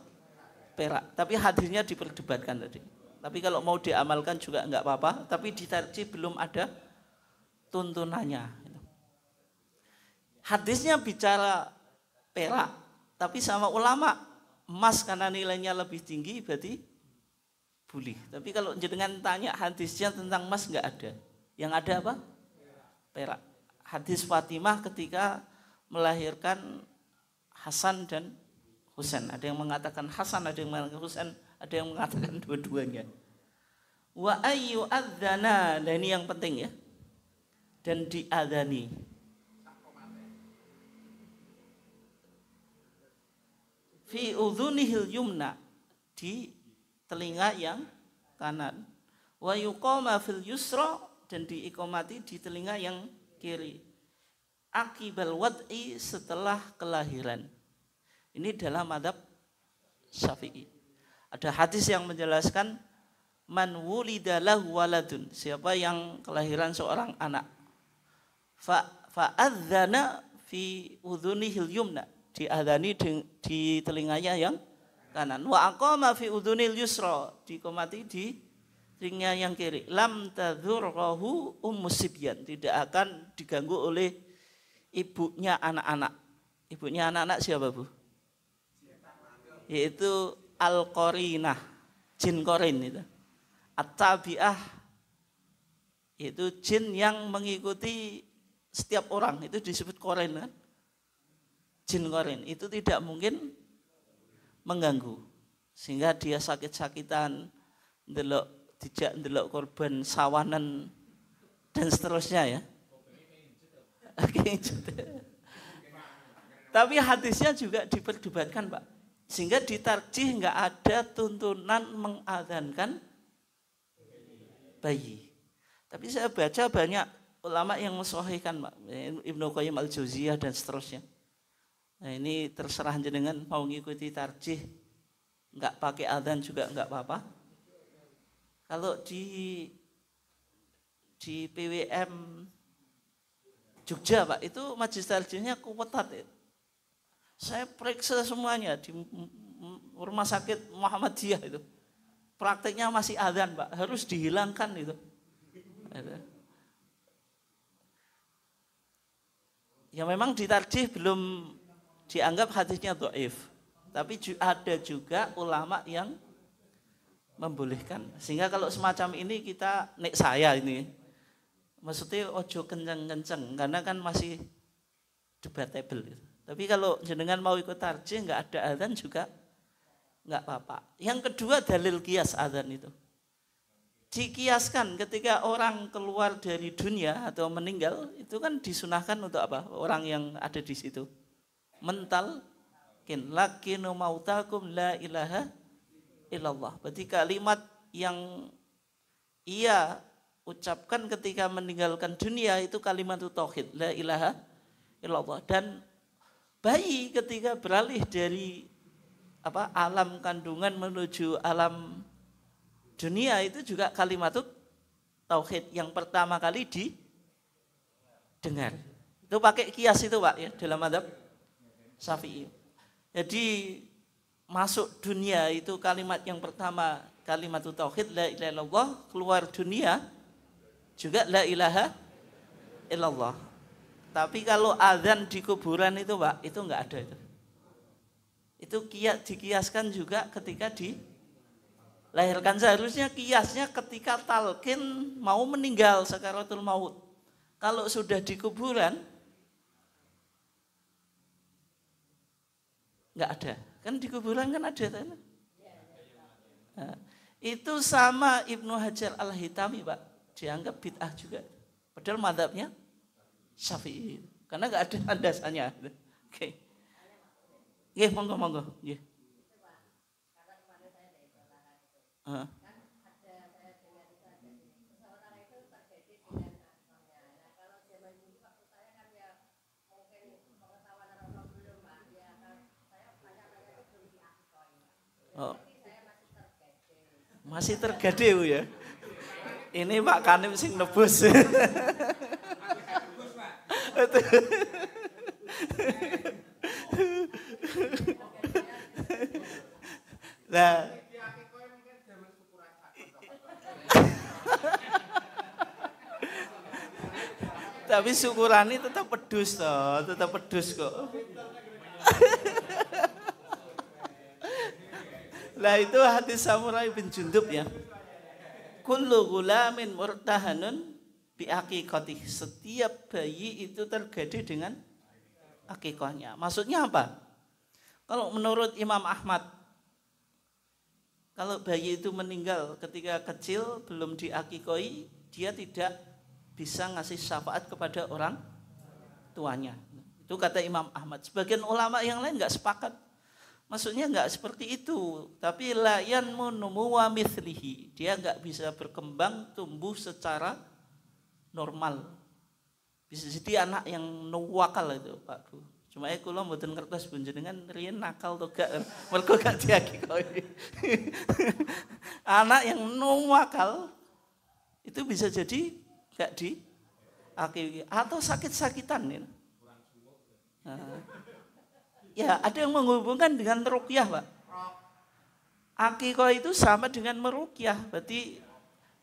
perak. Tapi hadirnya diperdebatkan tadi. Tapi kalau mau diamalkan juga enggak apa-apa. Tapi di tarjih belum ada tuntunannya. Hadisnya bicara perak. Tapi sama ulama emas karena nilainya lebih tinggi berarti boleh. Tapi kalau jenengan tanya hadisnya tentang emas enggak ada. Yang ada apa? Perak. Hadis Fatimah ketika melahirkan Hasan dan Husain. Ada yang mengatakan Hasan, ada yang mengatakan Husain, ada yang mengatakan dua-duanya. Wa ayyu adzana, dan ini yang penting ya. Dan diadzani. Fi udhunihil yumna, di telinga yang kanan. Wa yuqama fil yusra, dan diiqamati di telinga yang kiri. Akibal wad'i, setelah kelahiran. Ini dalam madhab Syafi'i. Ada hadis yang menjelaskan man wulida lahu waladun, siapa yang kelahiran seorang anak, fa'adzana fi udhunihil yumna, diadzani di telinganya yang kanan. Wa aqama fi udhunil yusra, diqamati di telinga yang kiri. Lam tadhurrahu ummusibyan, tidak akan diganggu oleh ibunya anak-anak. Ibunya anak-anak siapa, Bu? Yaitu al-qarinah, jin qarin itu. At-tabi'ah, yaitu jin yang mengikuti setiap orang, itu disebut qarin kan? Jin qarin itu tidak mungkin mengganggu, sehingga dia sakit-sakitan, ndelok korban sawanan dan seterusnya ya. Tapi hadisnya juga diperdebatkan, Pak. Sehingga ditarjih enggak ada tuntunan mengadzankan bayi. Tapi saya baca banyak ulama yang mensahihkan, Pak. Ibnu Qayyim al-Jauziyah dan seterusnya. Nah, ini terserah jenengan mau ngikuti tarjih, enggak pakai adzan juga enggak apa-apa. Kalau di PWM Jogja, Pak, itu majelis tarjihnya kuat ya. Saya periksa semuanya di rumah sakit Muhammadiyah itu. Prakteknya masih adzan, Pak, harus dihilangkan itu. Ya memang ditarjih belum dianggap hadisnya dhaif. Tapi ada juga ulama yang membolehkan. Sehingga kalau semacam ini kita, nek saya ini, maksudnya ojo kenceng-kenceng, karena kan masih debatable gitu. Tapi kalau jenengan mau ikut tarjih enggak ada adzan juga enggak apa-apa. Yang kedua dalil qiyas adzan itu. Dikiaskan ketika orang keluar dari dunia atau meninggal, itu kan disunahkan untuk apa? Orang yang ada di situ mental kin lakinu mautakum la ilaha illallah. Berarti kalimat yang ia ucapkan ketika meninggalkan dunia itu kalimat tauhid, la ilaha illallah. Dan bayi ketika beralih dari alam kandungan menuju alam dunia itu juga kalimat tauhid yang pertama kali didengar. Itu pakai kias itu, Pak, ya, dalam mazhab Syafi'i. Jadi masuk dunia itu kalimat yang pertama kalimat tauhid la ilaha illallah, keluar dunia juga la ilaha illallah. Tapi kalau adzan di kuburan itu, Pak, itu enggak ada itu. Itu dikiaskan juga ketika dilahirkan. Seharusnya kiasnya ketika talqin mau meninggal sakaratul maut. Kalau sudah di kuburan enggak ada. Kan di kuburan kan ada. Nah, itu sama Ibnu Hajar al-Hitami, Pak, dianggap bid'ah juga. Padahal mazhabnya Syafi'i, karena enggak ada landasannya. Oke. Nggih, monggo. Nggih. Oh. Masih tergade, Bu, ya. Ini Pak Kanim sing nebus. Nah, tapi syukurani tetap pedus toh, tetap pedus kok. Lah itu hadis Samurai bin Jundub ya. Kullu ghulamin murtahanun bi aqiqatih. Setiap bayi itu tergade dengan akikahnya. Maksudnya apa? Kalau menurut Imam Ahmad, kalau bayi itu meninggal ketika kecil belum diakikoi, dia tidak bisa ngasih syafaat kepada orang tuanya. Itu kata Imam Ahmad. Sebagian ulama yang lain nggak sepakat. Maksudnya nggak seperti itu. Tapi la yanmu numuwa mithlihi. Dia nggak bisa berkembang tumbuh secara normal. Bisa jadi anak yang nuwakal itu Pak Bu. Cuma kula mboten ngertos panjenengan riyen nakal to gak mergo gak diakikoi. Anak yang nuwakal itu bisa jadi gak diakikoi atau sakit-sakitan ya. Ya, ada yang menghubungkan dengan ruqyah, Pak. Akikah itu sama dengan meruqyah, berarti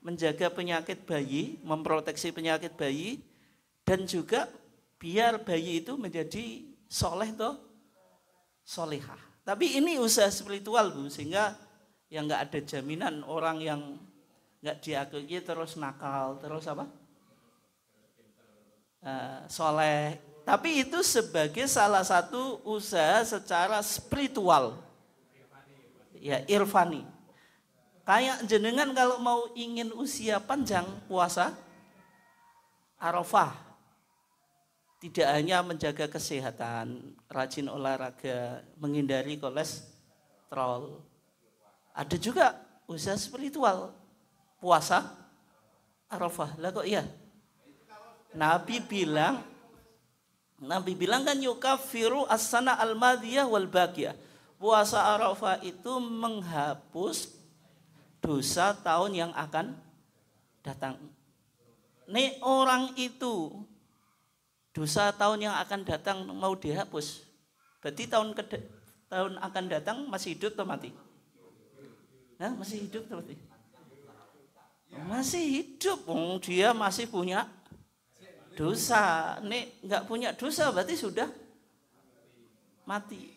menjaga penyakit bayi, memproteksi penyakit bayi, dan juga biar bayi itu menjadi soleh atau solehah. Tapi ini usaha spiritual Bu, sehingga yang nggak ada jaminan orang yang nggak diakui terus nakal, terus apa? Soleh. Tapi itu sebagai salah satu usaha secara spiritual. Ya, irfani. Kayak jenengan kalau mau ingin usia panjang puasa Arafah. Tidak hanya menjaga kesehatan, rajin olahraga, menghindari kolesterol. Ada juga usaha spiritual, puasa Arafah. Lah kok iya? Nabi bilang kan yukaffiru as-sana al-madiyah wal baqiyah. Puasa Arafah itu menghapus dosa tahun yang akan datang. Nih orang itu dosa tahun yang akan datang mau dihapus. Berarti tahun akan datang masih hidup atau mati? Nah, masih hidup atau mati? Masih hidup. Dia masih punya dosa. Nek enggak punya dosa berarti sudah mati.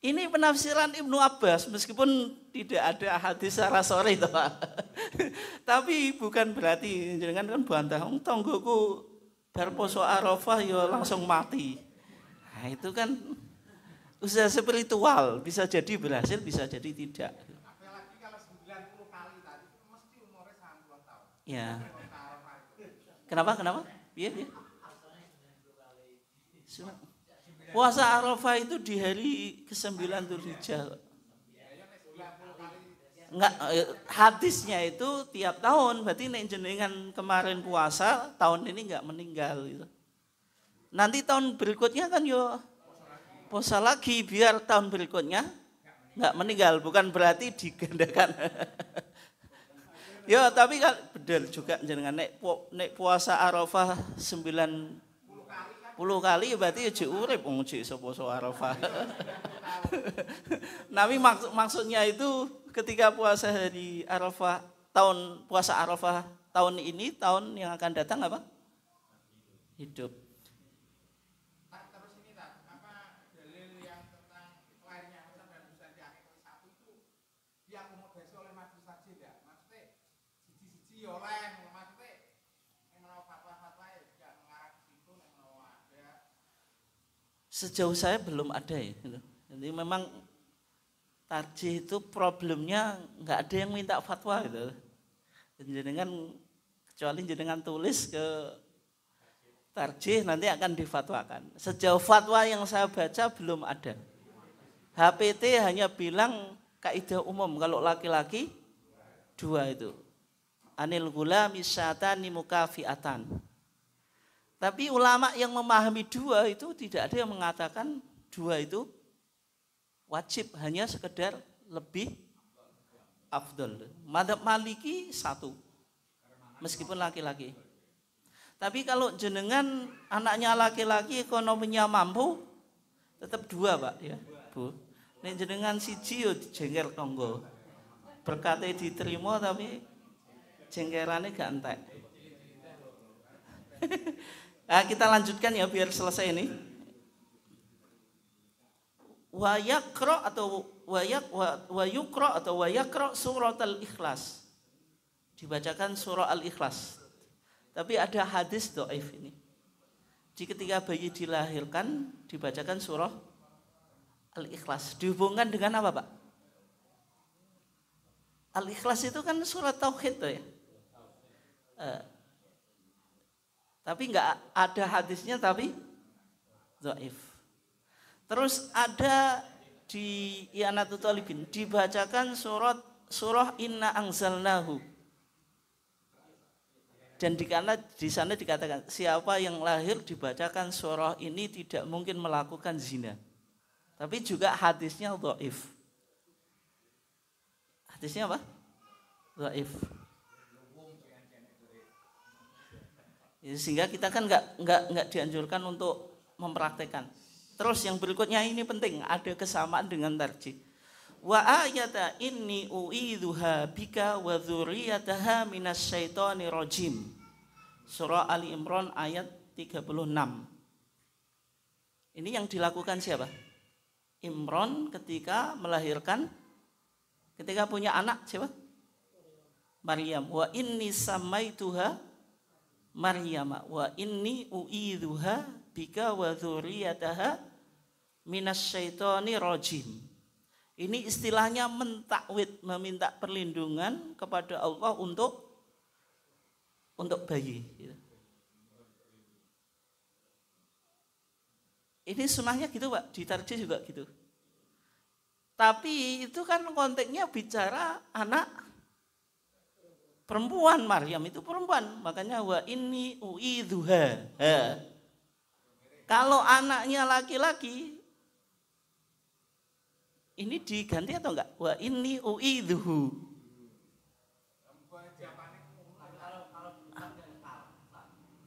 Ini penafsiran Ibnu Abbas meskipun tidak ada hadis secara sore itu Pak. Tapi bukan berarti jangan kan bantah tonggoku bar poso Arafah ya langsung mati. Nah, itu kan usaha spiritual, bisa jadi berhasil, bisa jadi tidak. Apalagi kalau 90 kali tadi mesti umurnya 90 tahun. Ya. Kenapa? Iya. Puasa Arafah itu di hari ke-9 Dzulhijjah. Enggak, hadisnya itu tiap tahun, berarti nek jenengan kemarin puasa, tahun ini enggak meninggal gitu. Nanti tahun berikutnya kan yo puasa lagi biar tahun berikutnya enggak meninggal, bukan berarti digandakan. Yo, tapi kan betul juga jenengan nek puasa Arafah 90 kali berarti aja urip wong sik poso Arafah. Nabi maksudnya itu ketika puasa hari Arafah puasa Arafah tahun ini, tahun yang akan datang apa? Hidup. Terus ini apa dalil yang tentang lahirnya Hasan dan Husain di akhir satu itu diakomodasi oleh majelis takjil ya? Maksudnya siji-siji oleh maksudnya yang mau fatwa-fatwa ya tidak mengarah ke situ yang mau ada. Sejauh saya belum ada ya. Jadi memang tarjih itu problemnya nggak ada yang minta fatwa gitu. Jenengan kecuali jenengan tulis ke tarjih nanti akan difatwakan. Sejauh fatwa yang saya baca belum ada. HPT hanya bilang kaidah umum kalau laki-laki 2 itu. Anil gulami syatani mukafiatan. Tapi ulama yang memahami 2 itu tidak ada yang mengatakan 2 itu wajib, hanya sekedar lebih afdol. Madzhab Maliki 1, meskipun laki-laki. Tapi kalau jenengan anaknya laki-laki ekonominya mampu, tetap 2 Pak ya Bu. Nek jenengan siji yo jengker tonggo. Berkate diterima tapi jengkerane gak entek. Nah, kita lanjutkan ya biar selesai ini. Wa yaqra atau wa yuqra atau wa yaqra surat al-Ikhlas. Dibacakan surah al-Ikhlas. Tapi ada hadis dhaif ini. Jadi ketika bayi dilahirkan dibacakan surah Al-Ikhlas. Dihubungkan dengan apa, Pak? Al-Ikhlas itu kan surat tauhid tuh ya. Tapi enggak ada hadisnya, tapi dhaif. Terus ada di I'anatul Talibin dibacakan surah Inna Anzalnahu. Dan di sana dikatakan siapa yang lahir dibacakan surah ini tidak mungkin melakukan zina. Tapi juga hadisnya dhaif. Hadisnya apa? Dhaif. Sehingga kita kan nggak dianjurkan untuk mempraktekkan. Terus yang berikutnya ini penting, ada kesamaan dengan tarjih. Wa ayata inni u'idzuha bika wa dzurriyyataha minasyaitonir rajim. Surah Ali Imran ayat 36. Ini yang dilakukan siapa? Imran ketika melahirkan, ketika punya anak siapa? Maryam. Wa inni samaituha Maryam wa inni u'idzuha bika wa dzurriyyataha minasyaitonir rajim. Ini istilahnya mentakwid, meminta perlindungan kepada Allah untuk bayi. Ini sunnahnya gitu, Pak, di tarjih juga gitu. Tapi itu kan konteksnya bicara anak perempuan, Maryam itu perempuan, makanya wa inni u'idzuha. Kalau anaknya laki-laki, ini diganti atau enggak? Wa inni u'idzuhu.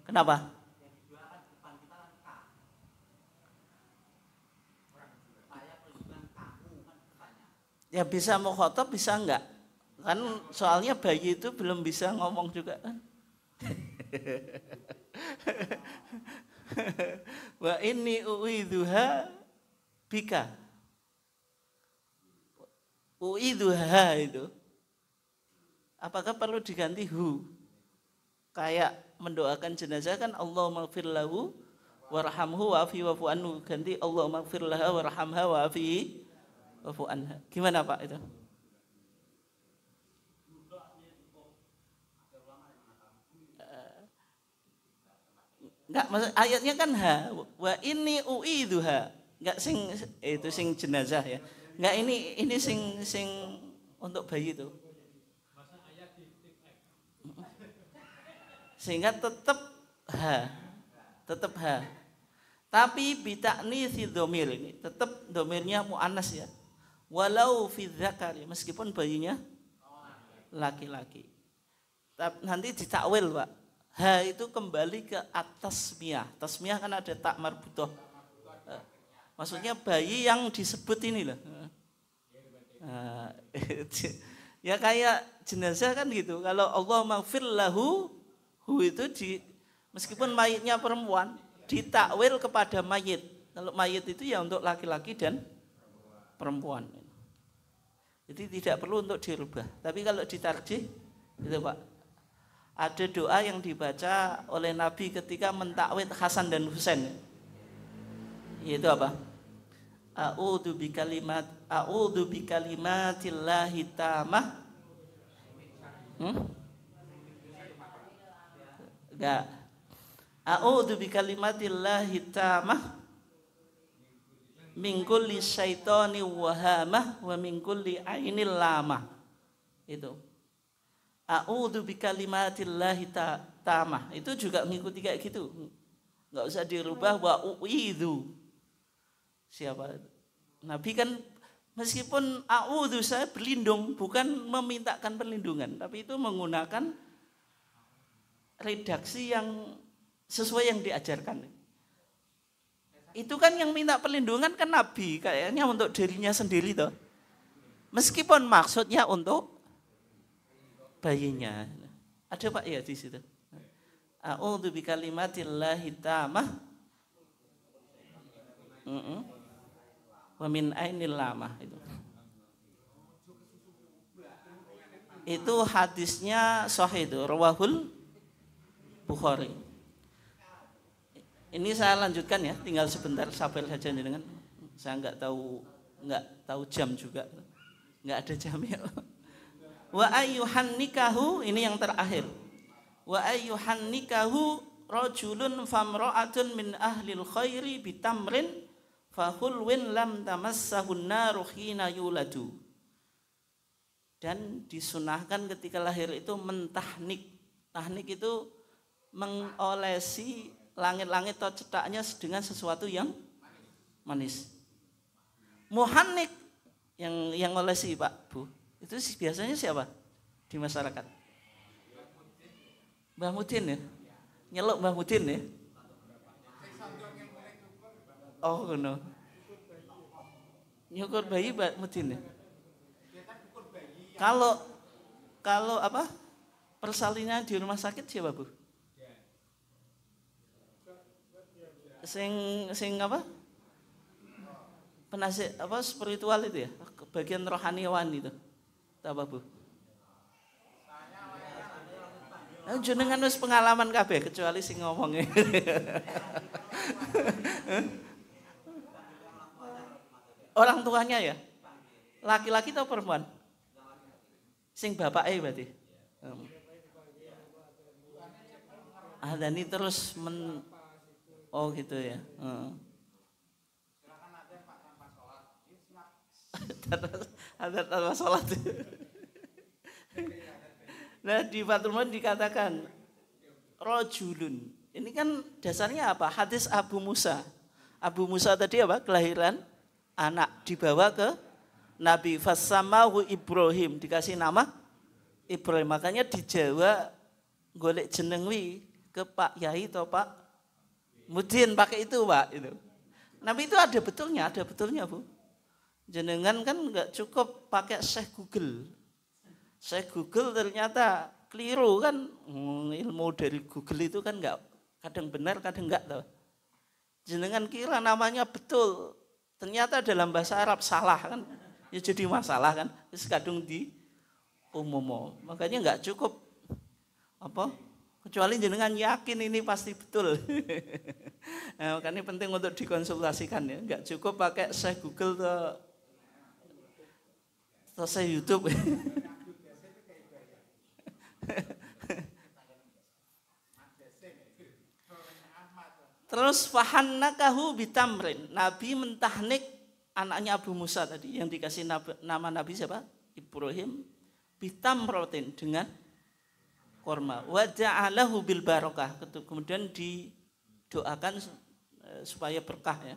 Kenapa? Ya bisa mukhatab, bisa enggak? Kan soalnya bayi itu belum bisa ngomong juga kan. Wa inni u'idzuha bika. U'idzuha itu apakah perlu diganti hu? Kayak mendoakan jenazah kan Allahumma ighfir lahu warhamhu wa'afi wa'fu anhu, ganti Allahumma ighfir laha warhamha wa'afi wa'fu anha. Gimana Pak itu? Enggak, maksud ayatnya kan ha, wa inni u'idzuha. Enggak sing itu sing jenazah ya. Enggak, ini sing untuk bayi itu. Sehingga tetap ha. Tapi bitakni si domir ini tetap domirnya muannas ya. Walau fi dzakari, meskipun bayinya laki-laki. Nanti ditakwil, Pak. Ha itu kembali ke atas tasmiyah. Tasmiyah kan ada tak marbutoh. Maksudnya bayi yang disebut ini loh. Ya kayak jenazah kan gitu. Kalau Allah maghfir lahu, hu itu meskipun mayitnya perempuan, ditakwil kepada mayit. Kalau mayit itu ya untuk laki-laki dan perempuan. Jadi tidak perlu untuk dirubah. Tapi kalau ditarjih, itu Pak, ada doa yang dibaca oleh Nabi ketika mentakwid Hasan dan Husain. Yaitu apa? A'udzu bikalimatillahi tammah. Enggak. A'udzu bikalimatillahi tammah min kulli syaitani wahamah wa min kulli ainil lamah. Itu. A'udzu bikalimatillahi tammah. Itu juga mengikuti kayak gitu. Enggak usah dirubah wa u'idzu. Siapa? Nabi kan meskipun a'udzu saya berlindung, bukan memintakan perlindungan, tapi itu menggunakan redaksi yang sesuai yang diajarkan. Itu kan yang minta perlindungan kan Nabi, kayaknya untuk dirinya sendiri toh. Meskipun maksudnya untuk bayinya. Ada Pak ya di situ. A'udzu bikalimatillahi tammah wa min ainil lamah itu. Itu hadisnya sahih itu, rawahul Bukhari. Ini saya lanjutkan ya, tinggal sebentar sabar saja dengan saya enggak tahu enggak tahu jam juga. Enggak ada jamnya. Wa ayyuhan nikahu, ini yang terakhir. Wa ayyuhan nikahu rajulun famra'atun min ahlil khairi bitamrin fahulwin lam tamassahun naru hina yuladu. Dan disunahkan ketika lahir itu mentahnik. Tahnik itu mengolesi langit-langit atau cetaknya dengan sesuatu yang manis. Muhannik yang olesi Pak Bu, itu biasanya siapa di masyarakat? Mbah Mudin ya? Nyeluk Mbah Mudin ya? Oh no. Nyukur bayi Mbah Mudin ya? Kalau apa? Persalinan di rumah sakit siapa Bu? Sing apa? Penasihat apa spiritual itu ya? Bagian rohaniawan itu. Tahu apa Bu? Jenengan wis pengalaman kabeh kecuali sing ngomongnya. Orang tuanya ya? Laki-laki atau perempuan? Sing bapake berarti. Dani terus oh gitu ya. Ada tanpa sholat. Nah di Fathul Mu'in dikatakan rojulun. Ini kan dasarnya apa? Hadis Abu Musa. Abu Musa tadi apa? Kelahiran anak dibawa ke Nabi Fassamahu Ibrahim, dikasih nama Ibrahim. Makanya di Jawa golek jeneng wi ke Pak Yai atau Pak Mudin pakai itu Pak itu. Nabi itu ada betulnya Bu. Jenengan kan enggak cukup pakai Syekh Google. Syekh Google ternyata keliru kan, ilmu dari Google itu kan enggak, kadang benar kadang enggak tahu. Jenengan kira namanya betul, ternyata dalam bahasa Arab salah kan. Ya jadi masalah kan, terus kadung di umum. Makanya enggak cukup apa? Kecuali jenengan yakin ini pasti betul. Nah, makanya penting untuk dikonsultasikan ya. Enggak cukup pakai Syekh Google atau Syekh YouTube. Terus fahannakahu bitamrin. Nabi mentahnik anaknya Abu Musa tadi yang dikasih nama Nabi siapa? Ibrahim bitamrotin dengan korma. Wa ja'alahu bil barokah. Kemudian didoakan supaya berkah ya.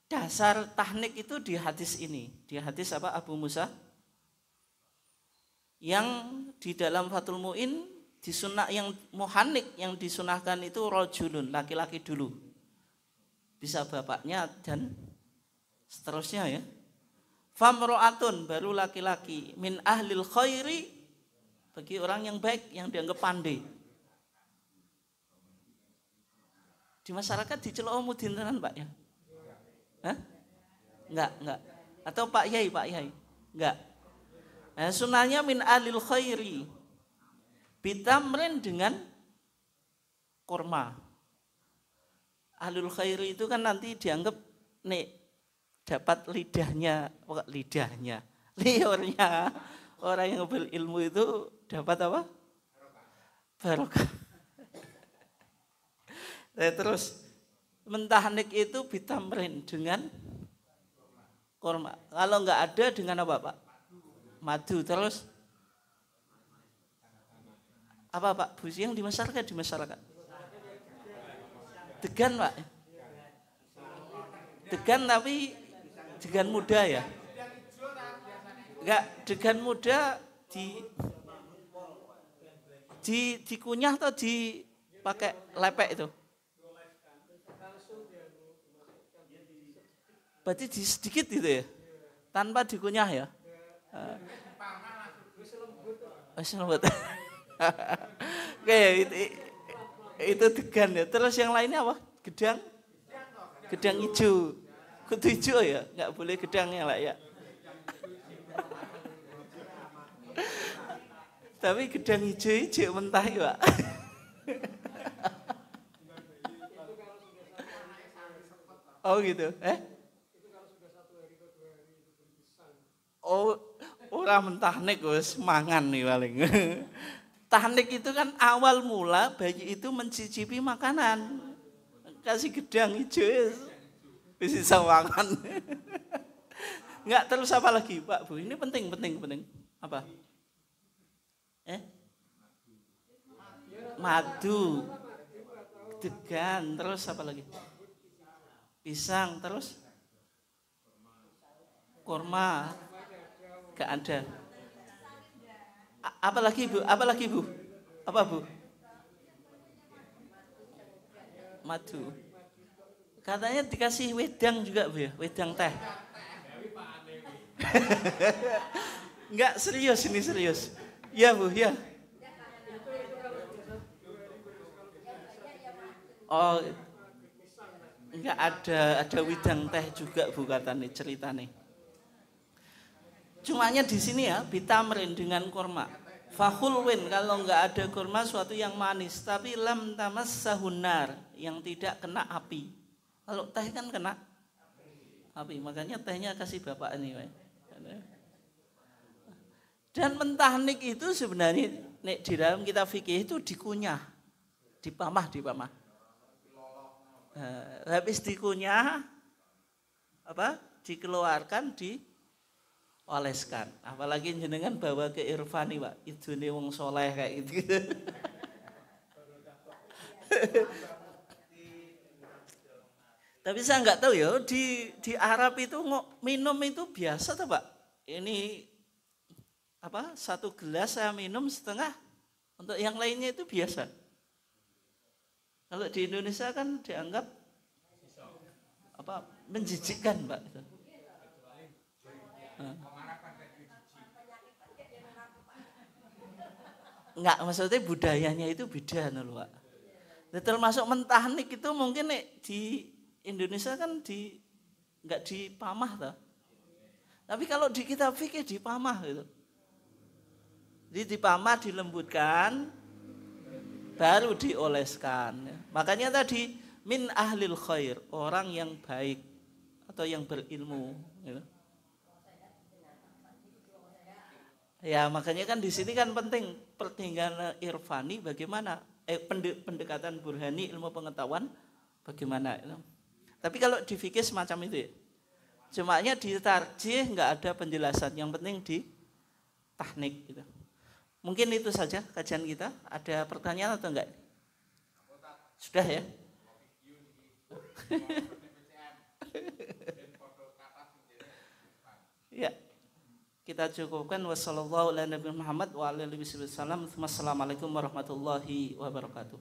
Dasar tahnik itu di hadis ini. Di hadis apa? Abu Musa. Yang di dalam Fathul Mu'in disunah yang muhannik yang disunahkan itu rojulun, laki-laki dulu. Bisa bapaknya dan seterusnya ya. Famro'atun baru laki-laki min ahlil khairi bagi orang yang baik yang dianggap pandai. Di masyarakat diceluk Mudin tenan Pak ya? Hah? Enggak. Atau Pak Yai? Enggak. Nah, sunahnya min ahlil khairi bitamrin dengan korma. Ahlul khairi itu kan nanti dianggap nih dapat liornya orang yang berilmu itu dapat apa? Barokah. Terus mentahnik itu bitamrin dengan korma. Kalau enggak ada dengan apa Pak? Madu. Terus apa Pak? Busi yang di masyarakat? Degan Pak. Degan tapi degan muda ya. Enggak, degan muda dikunyah atau dipakai lepek itu? Berarti sedikit gitu ya. Tanpa dikunyah ya. Lembut. Oke, itu degan ya. Terus yang lainnya apa? Gedang hijau. Kudu hijau ya, enggak boleh gedangnya lah ya. Tapi gedang hijau mentah ya, Pak. Oh gitu. Oh, orang mentahnik wis mangan nih paling. Tahnik itu kan awal mula bayi itu mencicipi makanan. Kasih gedang hijau wis bisa mangan. Enggak, terus apa lagi, Pak Bu? Ini penting. Apa? Madu. Degan, terus apa lagi? Pisang, terus kurma. Gak ada. Apa lagi Bu? Apa Bu? Madu. Katanya dikasih wedang juga Bu ya, wedang teh. Enggak, serius. Ya Bu, ya. Oh, enggak ada wedang teh juga Bu katanya ceritanya. Cumanya di sini ya, bitamrin dengan kurma. Fakhulwin, kalau enggak ada kurma suatu yang manis, tapi lam tamassahun nar, yang tidak kena api. Kalau teh kan kena api, makanya tehnya kasih bapak ini. Dan mentahnik itu sebenarnya di dalam kitab fikih itu dikunyah, dipamah. Habis dikunyah, dikeluarkan, dioleskan. Apalagi jenengan bawa ke irfani Pak, idune wong soleh kayak gitu. Tapi saya nggak tahu ya, di Arab itu minum itu biasa tuh Pak. Ini satu gelas saya minum setengah, untuk yang lainnya itu biasa. Kalau di Indonesia kan dianggap menjijikkan Pak. Enggak, maksudnya budayanya itu beda loh Pak. Nah, termasuk mentahnik itu mungkin di Indonesia kan enggak dipamah toh. Tapi kalau di kitab fikih dipamah gitu. Jadi dipamah, dilembutkan, baru dioleskan. Makanya tadi min ahlil khair, orang yang baik atau yang berilmu. Gitu. Ya makanya kan di sini kan penting pertinggalan irfani bagaimana, pendekatan burhani ilmu pengetahuan bagaimana. Gitu. Tapi kalau di fikih semacam itu ya. Cumanya di tarjih nggak ada penjelasan, yang penting di tahnik gitu. Mungkin itu saja kajian kita. Ada pertanyaan atau enggak? Sudah ya? Ya. Kita cukupkan. Wassalamualaikum warahmatullahi wabarakatuh.